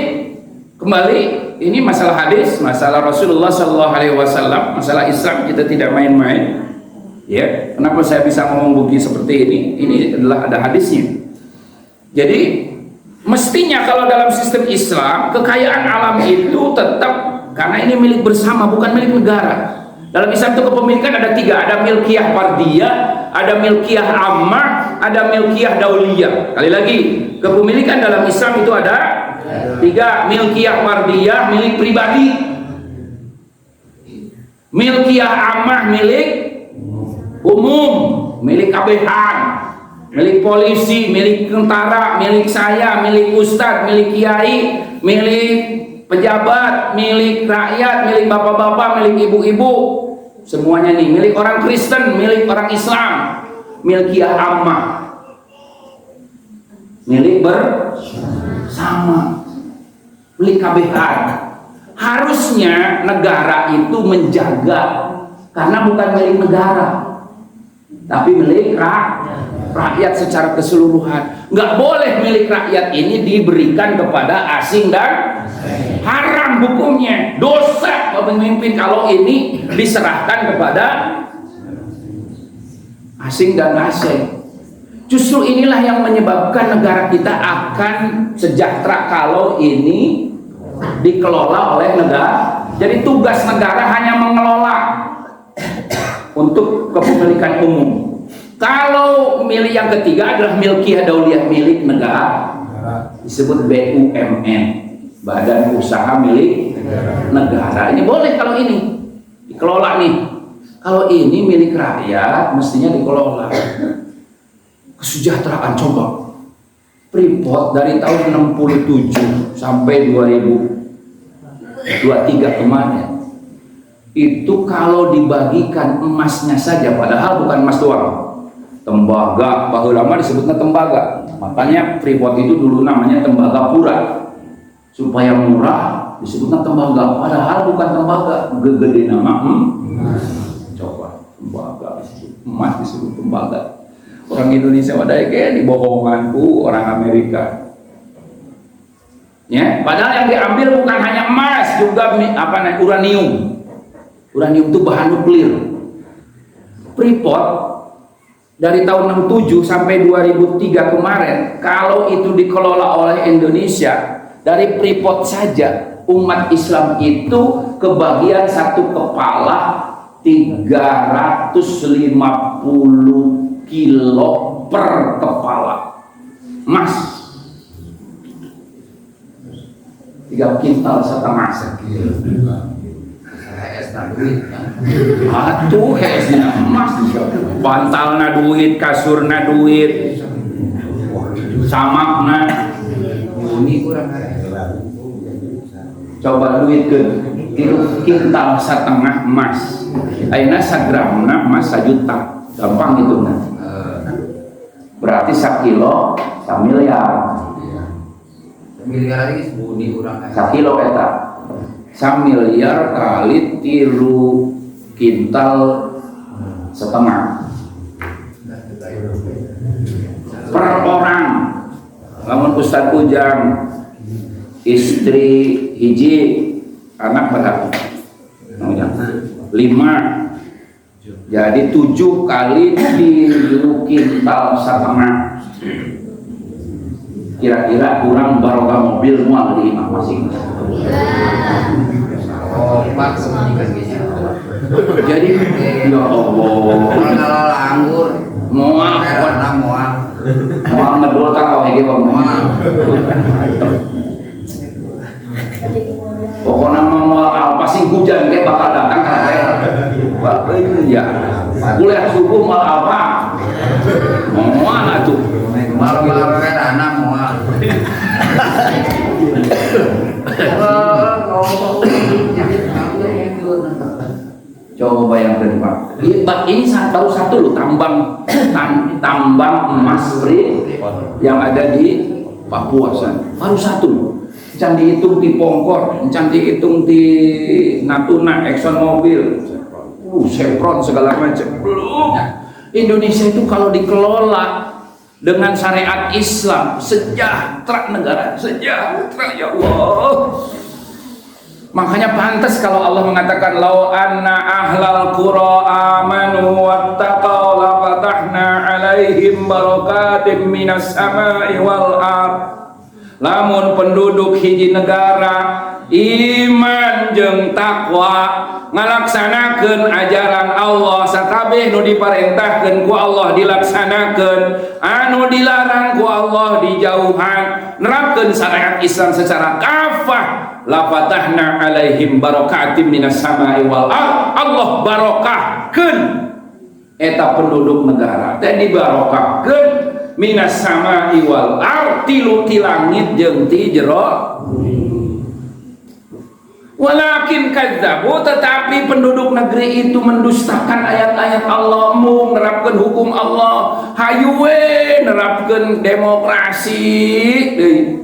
kembali. Ini masalah hadis, masalah Rasulullah SAW, masalah Islam kita tidak main-main. Ya, kenapa saya bisa ngomong begini seperti ini? Ini adalah ada hadisnya. Jadi mestinya kalau dalam sistem Islam kekayaan alam itu tetap, karena ini milik bersama, bukan milik negara. Dalam Islam itu kepemilikan ada tiga, ada milkiyah fardiyah, ada milkiyah ammah, ada milkiyah dauliyah. Kali lagi, kepemilikan dalam Islam itu ada tiga, milkiyah fardiyah, milik pribadi, milkiyah ammah, milik umum, milik KBH, milik polisi, milik tentara, milik saya, milik ustadz, milik kiai, milik pejabat, milik rakyat, milik bapak-bapak, milik ibu-ibu, semuanya nih, milik orang Kristen, milik orang Islam, milkiyah ammah, milik bersama, milik KBH. Harusnya negara itu menjaga, karena bukan milik negara, tapi milik rakyat secara keseluruhan. Nggak boleh milik rakyat ini diberikan kepada asing dan haram hukumnya. Dosa pemimpin kalau ini diserahkan kepada asing dan asing. Justru inilah yang menyebabkan negara kita akan sejahtera kalau ini dikelola oleh negara. Jadi tugas negara hanya mengelola untuk kepemilikan umum. Kalau milik yang ketiga adalah milkiyah dauliyah, milik negara, disebut BUMN, badan usaha milik negara. Ini boleh kalau ini dikelola nih. Kalau ini milik rakyat, mestinya dikelola. Kesejahteraan, coba Freeport dari tahun 67 sampai 2023 kemarin itu kalau dibagikan emasnya saja, padahal bukan emas doang, tembaga, baheula mah disebutna tembaga. Makanya Freeport itu dulu namanya Tembagapura. Supaya murah disebutnya tembaga, padahal bukan tembaga, gede nama coba tembaga emas disebut tembaga. Orang Indonesia wadai kayak dibohonganku orang Amerika. Ya, padahal yang diambil bukan hanya emas, juga uranium. Uranium itu bahan nuklir. Freeport dari tahun 67 sampai 2003 kemarin, kalau itu dikelola oleh Indonesia, dari Freeport saja umat Islam itu kebagian satu kepala 350 kilo per kepala emas, 3 kintal setengah. Atuh hesnya emas, bantalna duit, kasurna duit, samakna bunyi kurang. Coba duit ke kintal setengah emas, ayeuna sagramna emas 1 juta, gampang gitu nah. Berarti 1 kilo 1 miliar. Miliar lagi bunyi kurang. 1 kilo eta 1 miliar kali 3 kintal setengah per orang. Lamun Ustadz Ujang istri hiji anak berapa? 5, jadi 7 kali 3 kintal setengah. Kira-kira kurang barokah mobil mual di imam masing-masing. Oh, Pak komunikasinya. Jadi ya Allah, Kalau anggur mual ngedul kan kau hege mual. Pokoknya mau apa sih hujan kayak bakal datang kan ya. Kuliah subuh mal apa? Mual atuh. Malam-malam kayak anak mual. Coba bayangkan Pak. Ini baru satu loh tambang emas yang ada di Papua sana. Baru satu. Can dihitung di Pongkor, can dihitung di Natuna, Exxon Mobil, Chevron segala macam. Belum. Indonesia itu kalau dikelola dengan syariat Islam, sejahtera negara, sejahtera ya Allah. Makanya pantas kalau Allah mengatakan lau anna ahlal qura amanu wattaqaw la fatahna alaihim barakatim minas samai wal ardh. Lamun penduduk hiji negara iman jeung takwa ngalaksanakeun ajaran Allah sakabeh nu diparentahkeun ku Allah dilaksanakeun, anu dilarang ku Allah dijauhan, nerapkeun syariat Islam secara kafah, la fatahna alaihim barakatim minas samai wal ardh. Allah barokahkeun eta penduduk negara teh dibarokahkeun minas samai wal ardh, tilu ti langit jeung ti jero. Walakin kadzabu, tetapi penduduk negeri itu mendustakan ayat-ayat Allah, mau nerapkan hukum Allah, hayu we nerapkan demokrasi deui.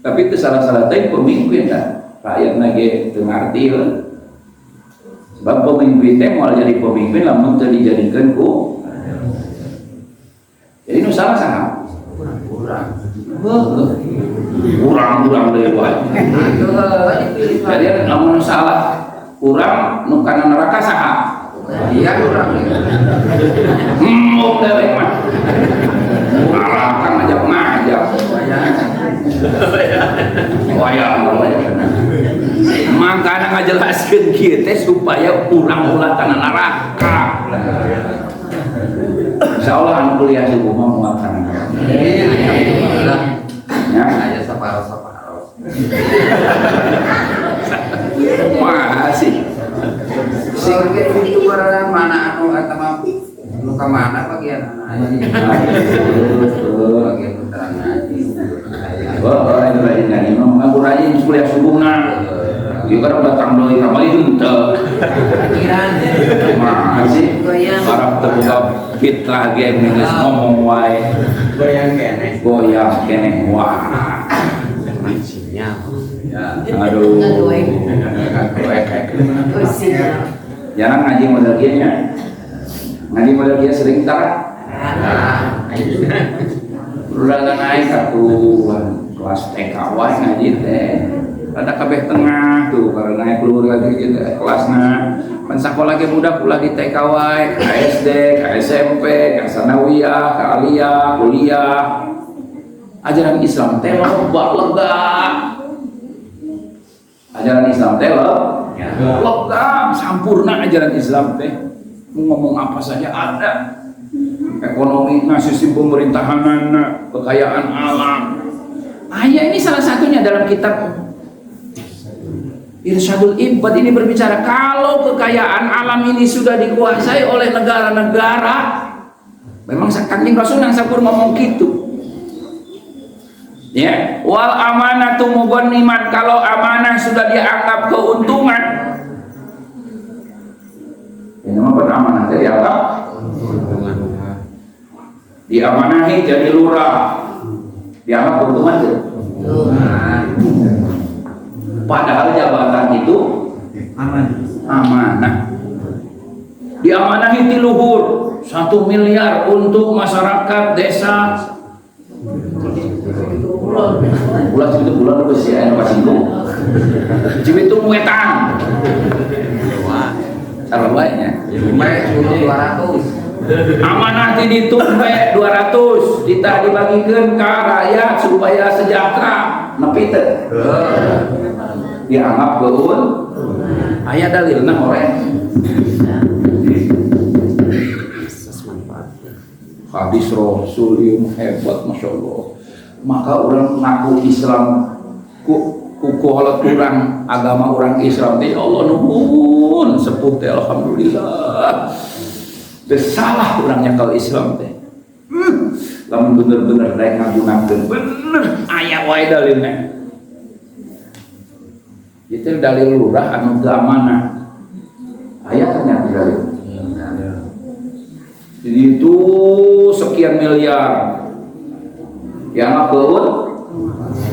Tapi itu salah-salah teh pemimpin kan, rakyat nage teu ngarti. Sebab pemimpin teh moal jadi pemimpin lamun teu dijadikeun ku. Jadi nu salah saha? Kurang dari wae. Jadi lamun salah kurang nu kana neraka saha? Iya kurang. Mau dewek mah. Neraka ngajak. Wayang. Makana ngajelaskeun kieu teh supaya urang ulah kana neraka. Insyaallah anu kuliah subuh mah moal kana. Ya, aja separuh. Makasih. Sing itu barang mana anu eta mah nu ka mana bagian anak. Bagian putra ngaji. Oh, ini rajin mah aku rajin kuliah subuhna. Ieu kan datang deui kamari henteu. Pikiran. Masih harap terbuka fitrah ge geus ngomong wae. Goyang keneh wah. Sinyal. Aduh. Jangan ngaji model kieu nya. Ngaji model kieu sering tara. Udah naik satuan kelas TK wae ngaji teh. Rada kabeh tengah tuh karena naik keluar lagi gitu kelasna. Pan sakola ge budak ulah di TK wae, ka SD, ka SMP, ka sanawiyah, ka aliyah, kuliah. Ajaran Islam teh loba lega. Ajaran Islam teh lega, sampurna ajaran Islam teh. Mau ngomong apa saja ada. Ekonomi, sistem pemerintahan, kekayaan alam. Ayat ini salah satunya dalam kitab Irsyadul Ibad ini berbicara kalau kekayaan alam ini sudah dikuasai oleh negara-negara, memang Kanjeng Rasul yang sakur ngomong gitu. Ya, wal amanatu mughanniman, kalau amanah sudah dianggap keuntungan. Ini apa amanah dari apa? Diamanahi jadi lurah, dianggap keuntungan tuh. Padahal jabatan itu amanah. Diamanahi di luhur 1 miliar untuk masyarakat desa. Bulan itu bulan itu sih anu kasinggung. Cibitung Wetan. Salah baiknya. Baik 200. Amanah di tumpe 200 kita dibagikan ke rakyat supaya sejahtera. Nepi teh. Dianggap keun aya dalilna orek hadis Rasul yang hebat Masya Allah. Maka orang ngaku Islam ku halat orang agama orang Islam teh Allah nuhun sepuh teh alhamdulillah teh salah orangnya kalau Islam teh lamun bener-bener rek ngagunakeun bener aya wae dalilna. Itu dalil lurah anu teu amanah. Aya ternyata dalil. Jadi itu sekian miliar yang keun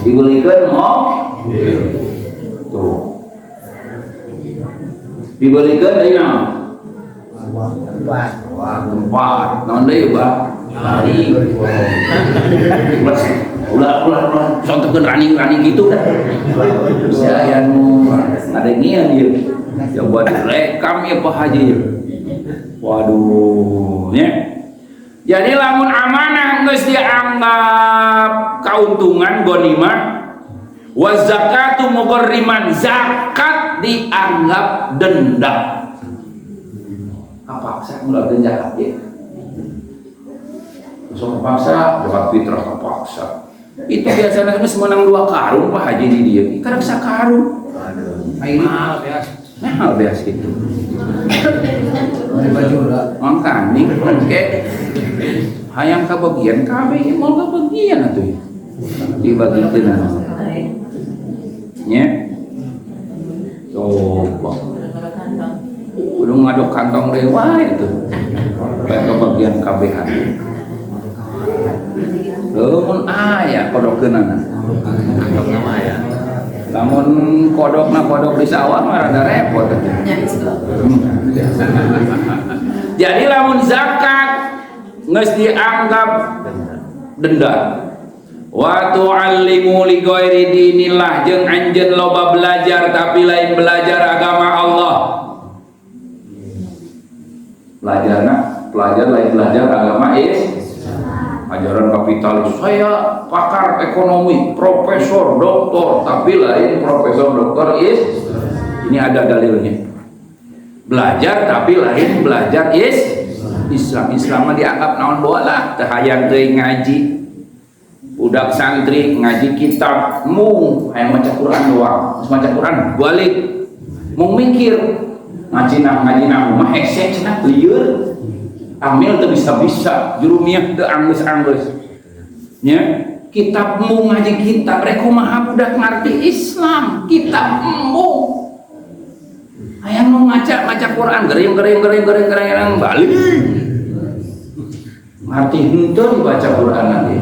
dibelikan mau tuh dibelikan dari tempat non deui Bah lari ulah contohkeun running gitu kan saya yang ada ngian ieu yang buat rekam ya Pak Haji waduh ya. Jadi lamun amanah geus dianggap kauntungan ghanimah wa zakatu muqarriman, zakat dianggap denda. Kapaksa mulai zakat ya. Sok kapaksa zakat fitrah kapaksa. Itu biasanya geus menang 2 karung Pak Haji di dieu. Kadang sakarung. Mahal biasa gitu. Makanya oke hayang kabagian kabeh mau kabagian atuh dibagikeun nya coba kudu ngadok kantong deui wae itu bae kabagian kabehan lamun aya kodokeunana lamun kodok di sawah mah rada repot. Jadi lamun zakat geus dianggap denda. Wa tu'allimu li ghairi dinillah, jeung anjeun loba belajar tapi lain belajar agama Allah. Pelajar lain belajar agama ajaran kapitalis. Saya pakar ekonomi, profesor, doktor, tapi lain profesor, doktor ini ada dalilnya. Belajar tapi lain belajar Islam dianggap naon bola teh hayang teuing ngaji. Budak santri ngaji kitab mung hayang maca Quran doang. Geus maca Quran balik mung mikir ngaji mah hese cenah lieur. Amil teu bisa jurumiah teu anggeus nya kitab mu ngaji kitab rek kumaha budak ngarti Islam kitab mu Ayang mau ngaca Quran gering balik. Ngerti henteu dibaca Quran nanti.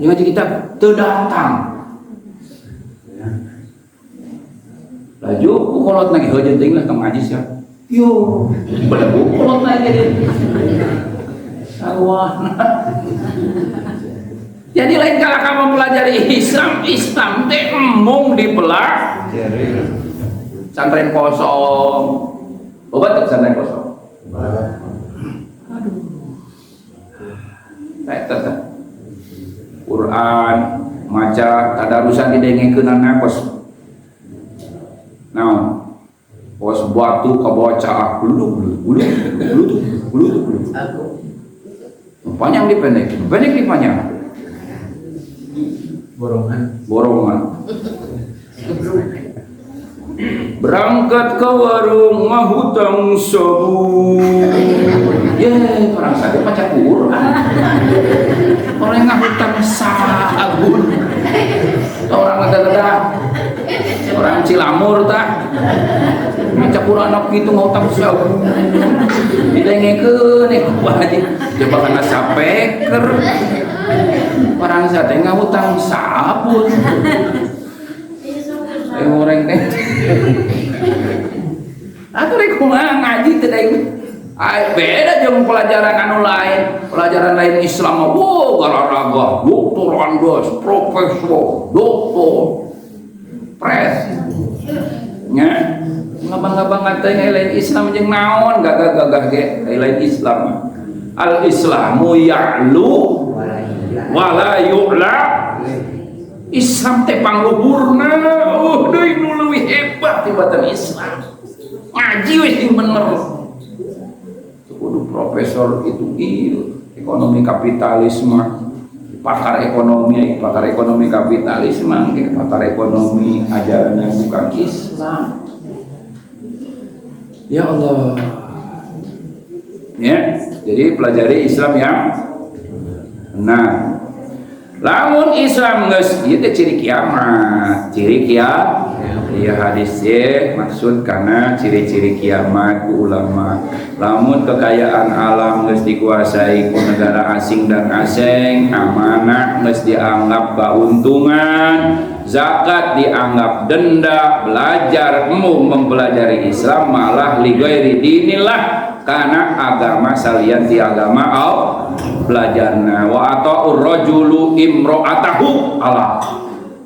Ngaji kitab teu datang. Laju kolot lagi heujeun teuing lah ka ngaji sia. Yo, beda kolot lagi dia. Sarua. Jadi lain kala kamu mempelajari Islam teh emung dipelajari. Santren kosong. Obat tuh santren kosong. Aduh. Saya Quran maca tadarusan didengekeunana kos. Nah, kos batu kabaca bulu. Panjang dipendek dipanjang. Borongan. Berangkat ke warung mahutang sabu. Orang sadar baca Quran. Orang yang ngahutang sabun. Orang ada orang Cilamur tak. Baca Quran gitu ngahutang sabun. Didengekeun coba kana sapeker. Orang sadar ngahutang sabun. Orang teh. Atuh rek kumaha ngaji teh daeng. Beda jeung pelajaran anu lain. Pelajaran lain Islam gararaga, doktoran dos, profesor, doktor, pres. Nya, ngabang-ngabang teh lain Islam jeung naon gagah-gagah ge lain Islam. Al Islamu ya'lu wala yu'la. Islam teh pangluhurna, deui nu leuwih hebat tibatan Islam. Ngaji wis bener. Kudu profesor itu ekonomi kapitalisme, pakar ekonomi kapitalisme, pakar ekonomi ajaran yang bukan Islam. Ya Allah. Ya, jadi pelajari Islam yang benar. Lamun Islam geus ieu teh ciri kiamat, ya hadis maksud karena ciri-ciri kiamat ku ulama. Lamun kekayaan alam geus dikuasai ku negara asing dan asing, amanah geus dianggap keuntungan, zakat dianggap denda, belajar mempelajari Islam malah li ghairi dinillah karena agama salian ti agama belajarna wa ata'ur rajulu imra'atahu Allah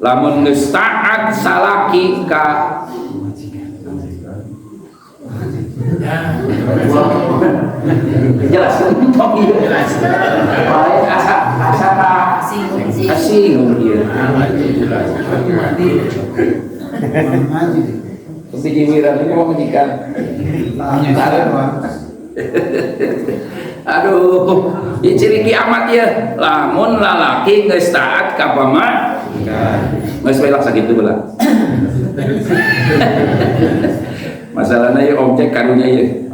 lamun geus taat salaki ka jelas jelas baik asa asing dia tapi dimiran ini mau majikan aduh, ini ciri kiamat ya. Lamun lalaki geus taat ka pama, geus belak sakitu beulah. Masalahna ieu objek karunya ieu.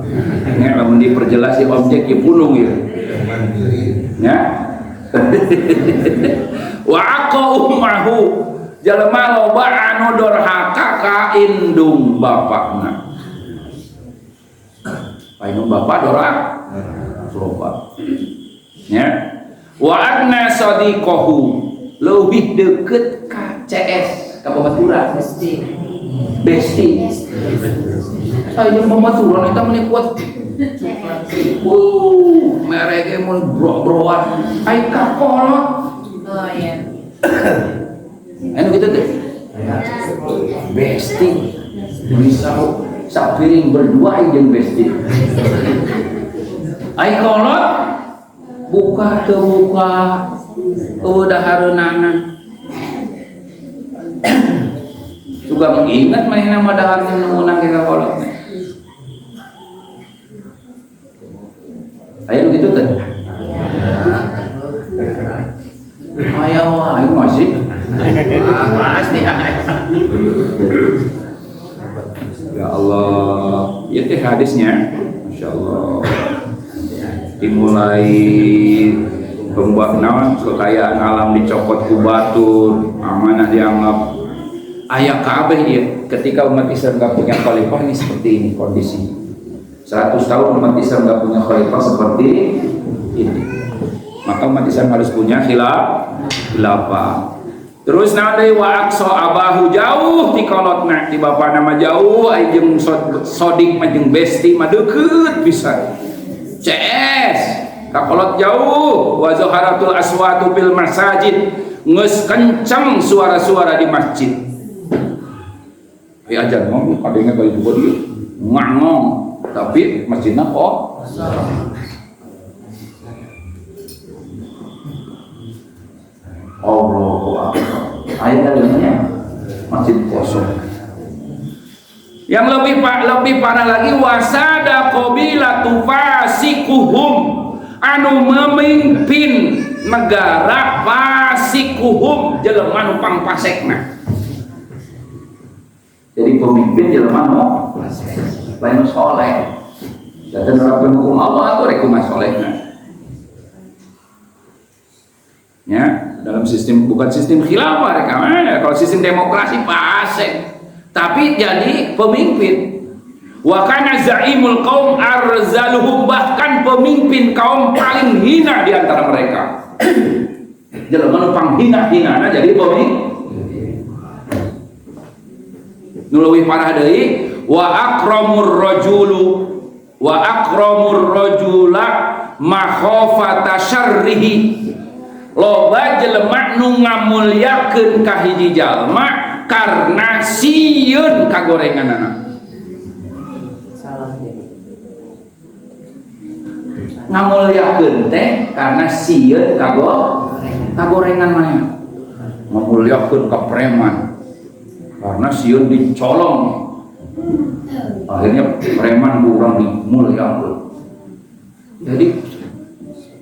Nya lamun diperjelas ieu objek ieu punung ieu. Ya. Wa aqa ummahu jalma loba anu durhaka ka indung bapakna. Painu bapak dorhak loba. Ya. Wa anna sadiqahu leuwih deukeut ka CS ka babaturan besti. Aya babaturan eta meni kuat. Mereke mun bro-broan ai ka kolot. Oh iya. Anu kitu teh. Besti. Bisa sapiring berdua jeung besti. Ai kolot buka terbuka udah hareunana juga mengingat mainan madahar menunang ke kolot ayo gitu teh ayo masih pasti ya Allah ya teh hadisnya Masya Allah dimulai pembuatan kekayaan alam dicopot ku batur amanah dianggap aya kabeh ieu ketika umat Islam nggak punya khalifah ini seperti ini kondisinya. 100 tahun umat Islam nggak punya khalifah seperti ini. Maka umat Islam harus punya khilafah. Terus nanti wa aqsa abahu jauh ti kolotna ti bapa nama jauh ai jeung sodik mah jeung besti mah deukeut pisan. CS kakolot jauh wa zaharatul aswatu bil masajid geus kenceng suara-suara di masjid. Ai ajan ngomong kadenge ka itu dia ngangong tapi masjidna kok Allahu Akbar. Ayatnya masjid kosong. Yang lebih parah lagi wasada qabilatu fasikuhum anu memimpin negara fasikuhum jelema nu pangpasekna. Jadi pemimpin jelema nu lain soleh. Dan nerapkeun hukum Allah atuh rek kumaha solehna. Ya, dalam sistem bukan sistem khilafah rek kalau sistem demokrasi pasek tapi jadi pemimpin wa kana zaimul qaum arzaluhum bahkan pemimpin kaum paling hina di antara mereka jelema nu panghina-hinana jadi pemimpin nu leuwih parah deui wa akramur rajula makhafata syarrihi loba jelema nu ngamulyakeun ka hiji jalma karena sieun kagorenganana. Ngamulyakeun teh karena sieun kagorengan mana? Ngamulyakeun ka preman karena sieun dicolong. Akhirnya preman kurang dimulyakeun. Jadi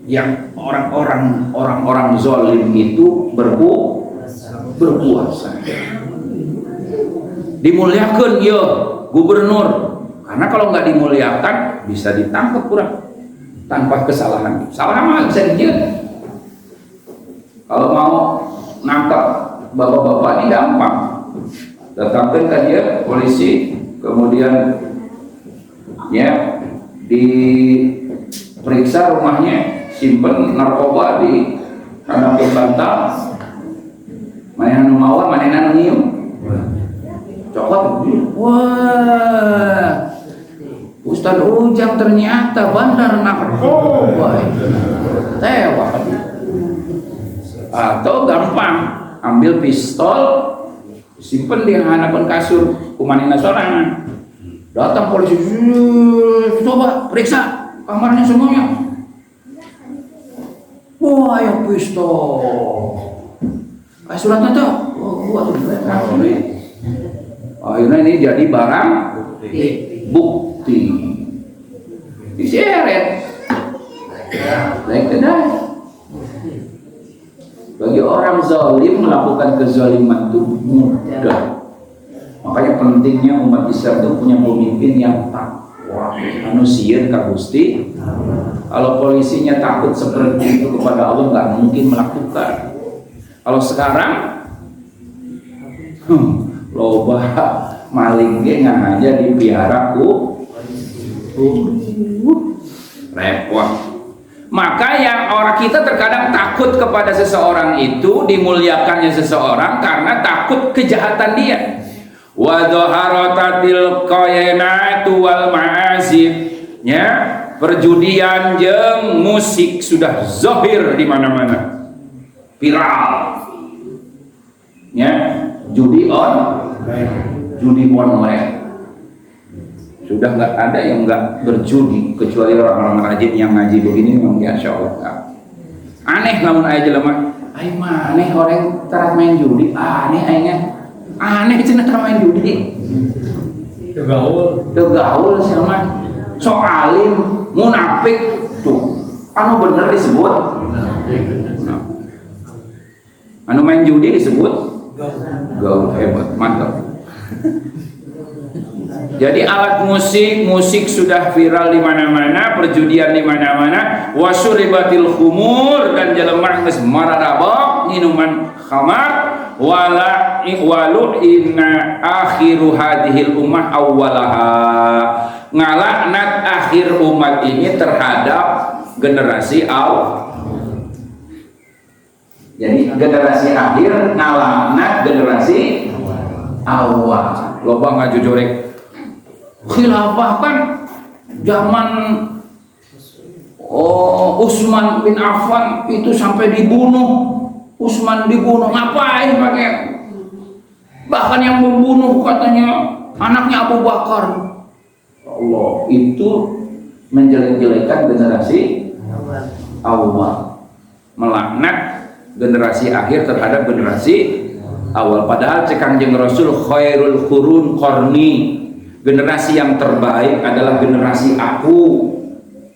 yang orang-orang zalim itu berkuasa. Dimuliakan ya gubernur, karena kalau nggak dimuliakan bisa ditangkap kurang tanpa kesalahan. Salah mah bisa dijieun. Kalau mau nangkap bapak-bapak ini gampang, datangkan ke dia polisi, kemudian ya diperiksa rumahnya, simpen narkoba di kandang bantal, mana nu mawa mana nu nyium cokot. Wah, Ustadz Ujang ternyata bandar narkoba, tewas. Atau gampang, ambil pistol, simpen di hadapan kasur, kumanina sorangan. Datang polisi, coba periksa kamarnya semuanya. Wah, ya pistol. Suratnya tuh, buat akhirnya ini jadi barang bukti. Diseret. Bagi orang zalim melakukan kezaliman itu mudah. Makanya pentingnya umat Islam itu punya pemimpin yang takwa, manusia ka Gusti. Kalau polisinya takut seperti itu kepada Allah nggak mungkin melakukan. Kalau sekarang loba maling ge aja dipihara ku repot. Maka yang orang kita terkadang takut kepada seseorang itu, dimuliakannya seseorang karena takut kejahatan dia. Wa dhaharatatil qayanatu wal ma'azib, ya, perjudian jeung musik sudah zahir di mana-mana, viral, ya, judi online sudah nggak ada yang nggak berjudi kecuali orang-orang rajin yang ngaji begini. Memang insya Allah aneh namun aja lemah ayo mah aneh orang terat main judi aneh cina terat main judi tegaul sama soalim munafik tuh anu bener disebut anu main judi disebut gaul. Hebat, mantap. Jadi alat musik sudah viral di mana-mana, perjudian di mana-mana, wasyuribatil khumur dan jelema geus mararabok minuman khamar, walu inna akhiru hadhil ummah awwalaha, ngalaknat akhir umat ini terhadap generasi awal. Jadi generasi akhir ngalaknat generasi awal. Loba ngajujurek khilafah kan zaman Utsman bin Affan itu sampai dibunuh. Utsman dibunuh, ngapain pakai? Bahkan yang membunuh katanya anaknya Abu Bakar. Allah, itu menjelek-jelekan generasi awal, melaknat generasi akhir terhadap generasi awal. Padahal Kangjeng Rasul khairul qurun qarni, generasi yang terbaik adalah generasi aku.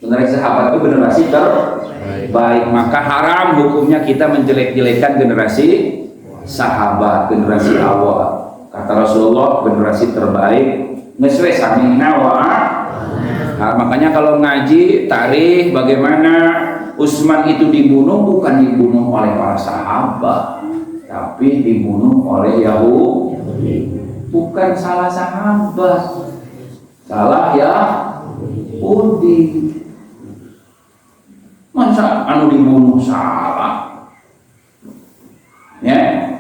Generasi sahabat itu generasi terbaik, maka haram hukumnya kita menjelek-jelekan generasi sahabat, generasi awal. Kata Rasulullah, generasi terbaik ngeswe samina wa. Nah, makanya kalau ngaji tarikh bagaimana Utsman itu dibunuh, bukan dibunuh oleh para sahabat, tapi dibunuh oleh Yahudi. Bukan salah sahabat, salah Yahudi. Masa anu dibunuh salah? Ya.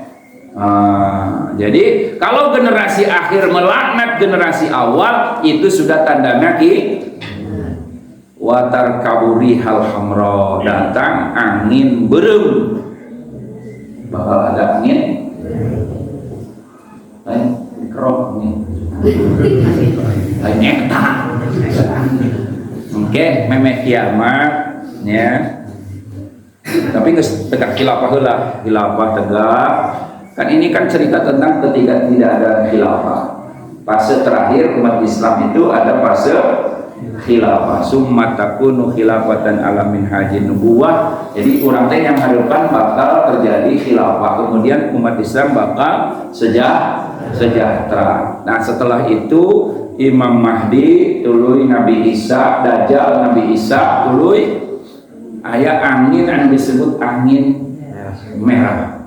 Jadi kalau generasi akhir melaknat generasi awal, itu sudah tandanya watar kaburi hal hamra, datang angin berem. Bakal ada angin kerok nih. Nyekta. Oke, memeh kiamat ya. Tapi nggak tegak khilafah lah, khilafah tegak. Kan ini kan cerita tentang ketika tidak ada khilafah. Fase terakhir umat Islam itu ada fase khilafah. Summa takunu khilafatan ala minhajin nubuwah. Jadi orang teh yang harapan bakal terjadi khilafah. Kemudian umat Islam bakal sejahtera. Nah, setelah itu Imam Mahdi tuluy Nabi Isa, Dajjal Nabi Isa tuluy aya angin yang disebut angin merah.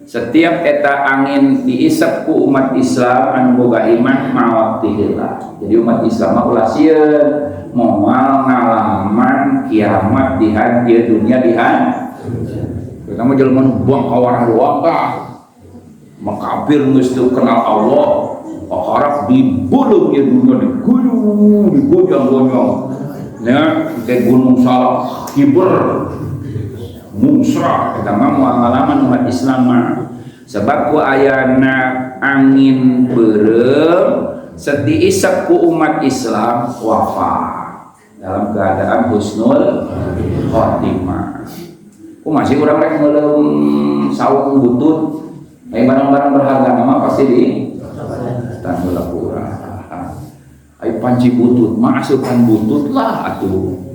Setiap eta angin diisep ku umat Islam anu boga iman mawaqtihillah. Jadi umat Islam ulah sieun moal ngalaman kiamat di dunia dihan. Kita mah jelema nu buang kawarah doang tah. Makabir geus teu kenal Allah, harap dibulung ya dunia diguyung, digoyang-goyang. Ya, kayak gunung Salak Kiber musrah kita mah pengalaman umat Islam mah sebab ku ayana angin berem seti isap ku umat Islam wafat dalam keadaan husnul khotimah. Ku masih kurang rek ngeuleuh saung butut barang-barang berharga mah pasti di tanggul kurang. Ai panci butut, masukkan butut lah atuh.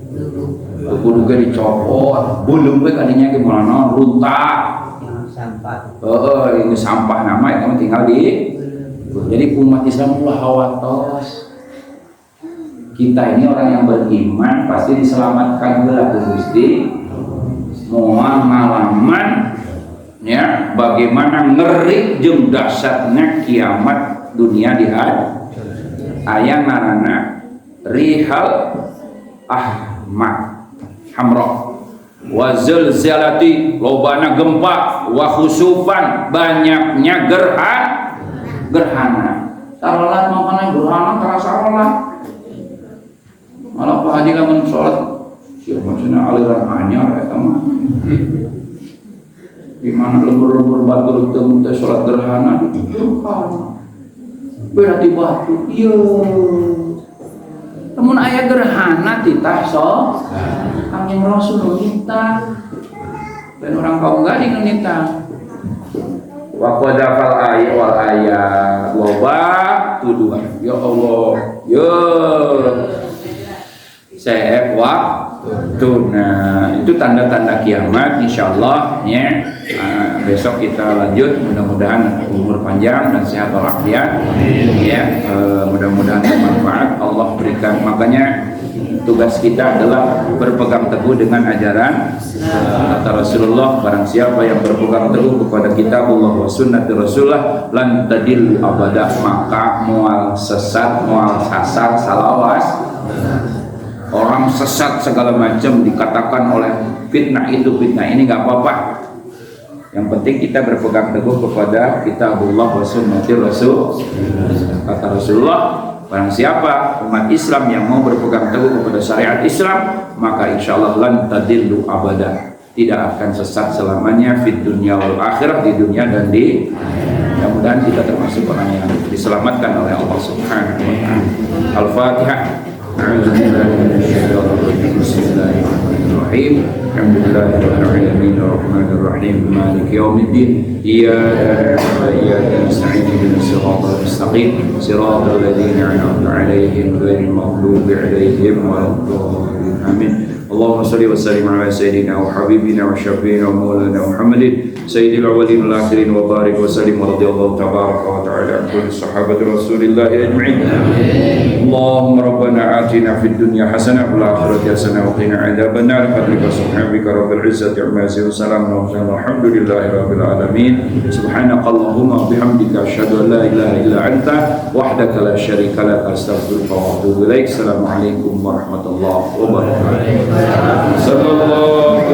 Kudu ge dicopot, belum we kadinya ge moalna runtak. Sampah. Ini sampah nama itu tinggal di. Jadi umat Islam ulah hawatos. Kita ini orang yang beriman pasti diselamatkan heula ku Gusti. Moal ngalaman ya bagaimana ngeri jeung dahsyatna kiamat dunia di aya ngaranna Rihal Ahmad Hamra wa zalzalati lobana gempa wa khusufan banyaknya gerhana salat mangkana gerhana terasa salat malah Pak Haji lamun salat sieu maksudna aliran anyar eta mah di mana lembur-lembur batur teu teh salat gerhana berarti batu ieu namun aya gerhana titah so Kangjeng Rasul nita dan orang kaum enggak nita wa qadafal ayat wal ayat loba tuduhan ya Allah ya seep waktu. Itu tanda-tanda kiamat insyaallah ya. Besok kita lanjut, mudah-mudahan umur panjang dan sehat walafiat ya. Mudah-mudahan bermanfaat Allah berikan. Makanya tugas kita adalah berpegang teguh dengan ajaran kata Rasulullah, barang siapa yang berpegang teguh kepada kitabullah wa sunnati Rasulullah lan tadil abadah, maka mual sesat, mual sasar, salawas. Orang sesat segala macam dikatakan oleh fitnah itu, fitnah ini nggak apa-apa. Yang penting kita berpegang teguh kepada kitabullah wa sunnati Rasul. Kata Rasulullah, barang siapa umat Islam yang mau berpegang teguh kepada syariat Islam, maka insya Allah lan tadillu abada, tidak akan sesat selamanya fid dunya wal akhirah, di dunia dan di mudah-mudahan kita termasuk orang yang diselamatkan oleh Allah Subhanahu wa taala. Al-Fatihah. Bismillahirrahmanirrahim. Alhamdulillahirrahmanirrahim. Ar-Rahmanirrahim. Maliki yaumiddin. Iyyaka na'budu wa iyyaka nasta'in. Ihdinas siratal mustaqim. Siratal ladzina an'amta 'alaihim ghairil maghdubi 'alaihim waladdallin. Amin. Allahumma shalli wa sallim ala sayyidina wa habibina wa syafiina wa maulana Muhammadin sayyidil awwalin wal akhirin wa barik wa sallim wa radiyallahu tabaraka wa ta'ala an kulli sahabati Rasulillah ajma'in. Allahumma rabbana atina fid dunya hasanah wa fil akhirati hasanah wa qina adzaban nar. Fadlika subhanaka rabbil izzati amma yasifun, salamun walhamdulillahi rabbil alamin. Subhanakallahumma wa bihamdika asyhadu an la ilaha illa anta wahdaka la syarika lak, astaghfiruka wa atubu ilaik. Assalamualaikum warahmatullahi wabarakatuh. Sallallahu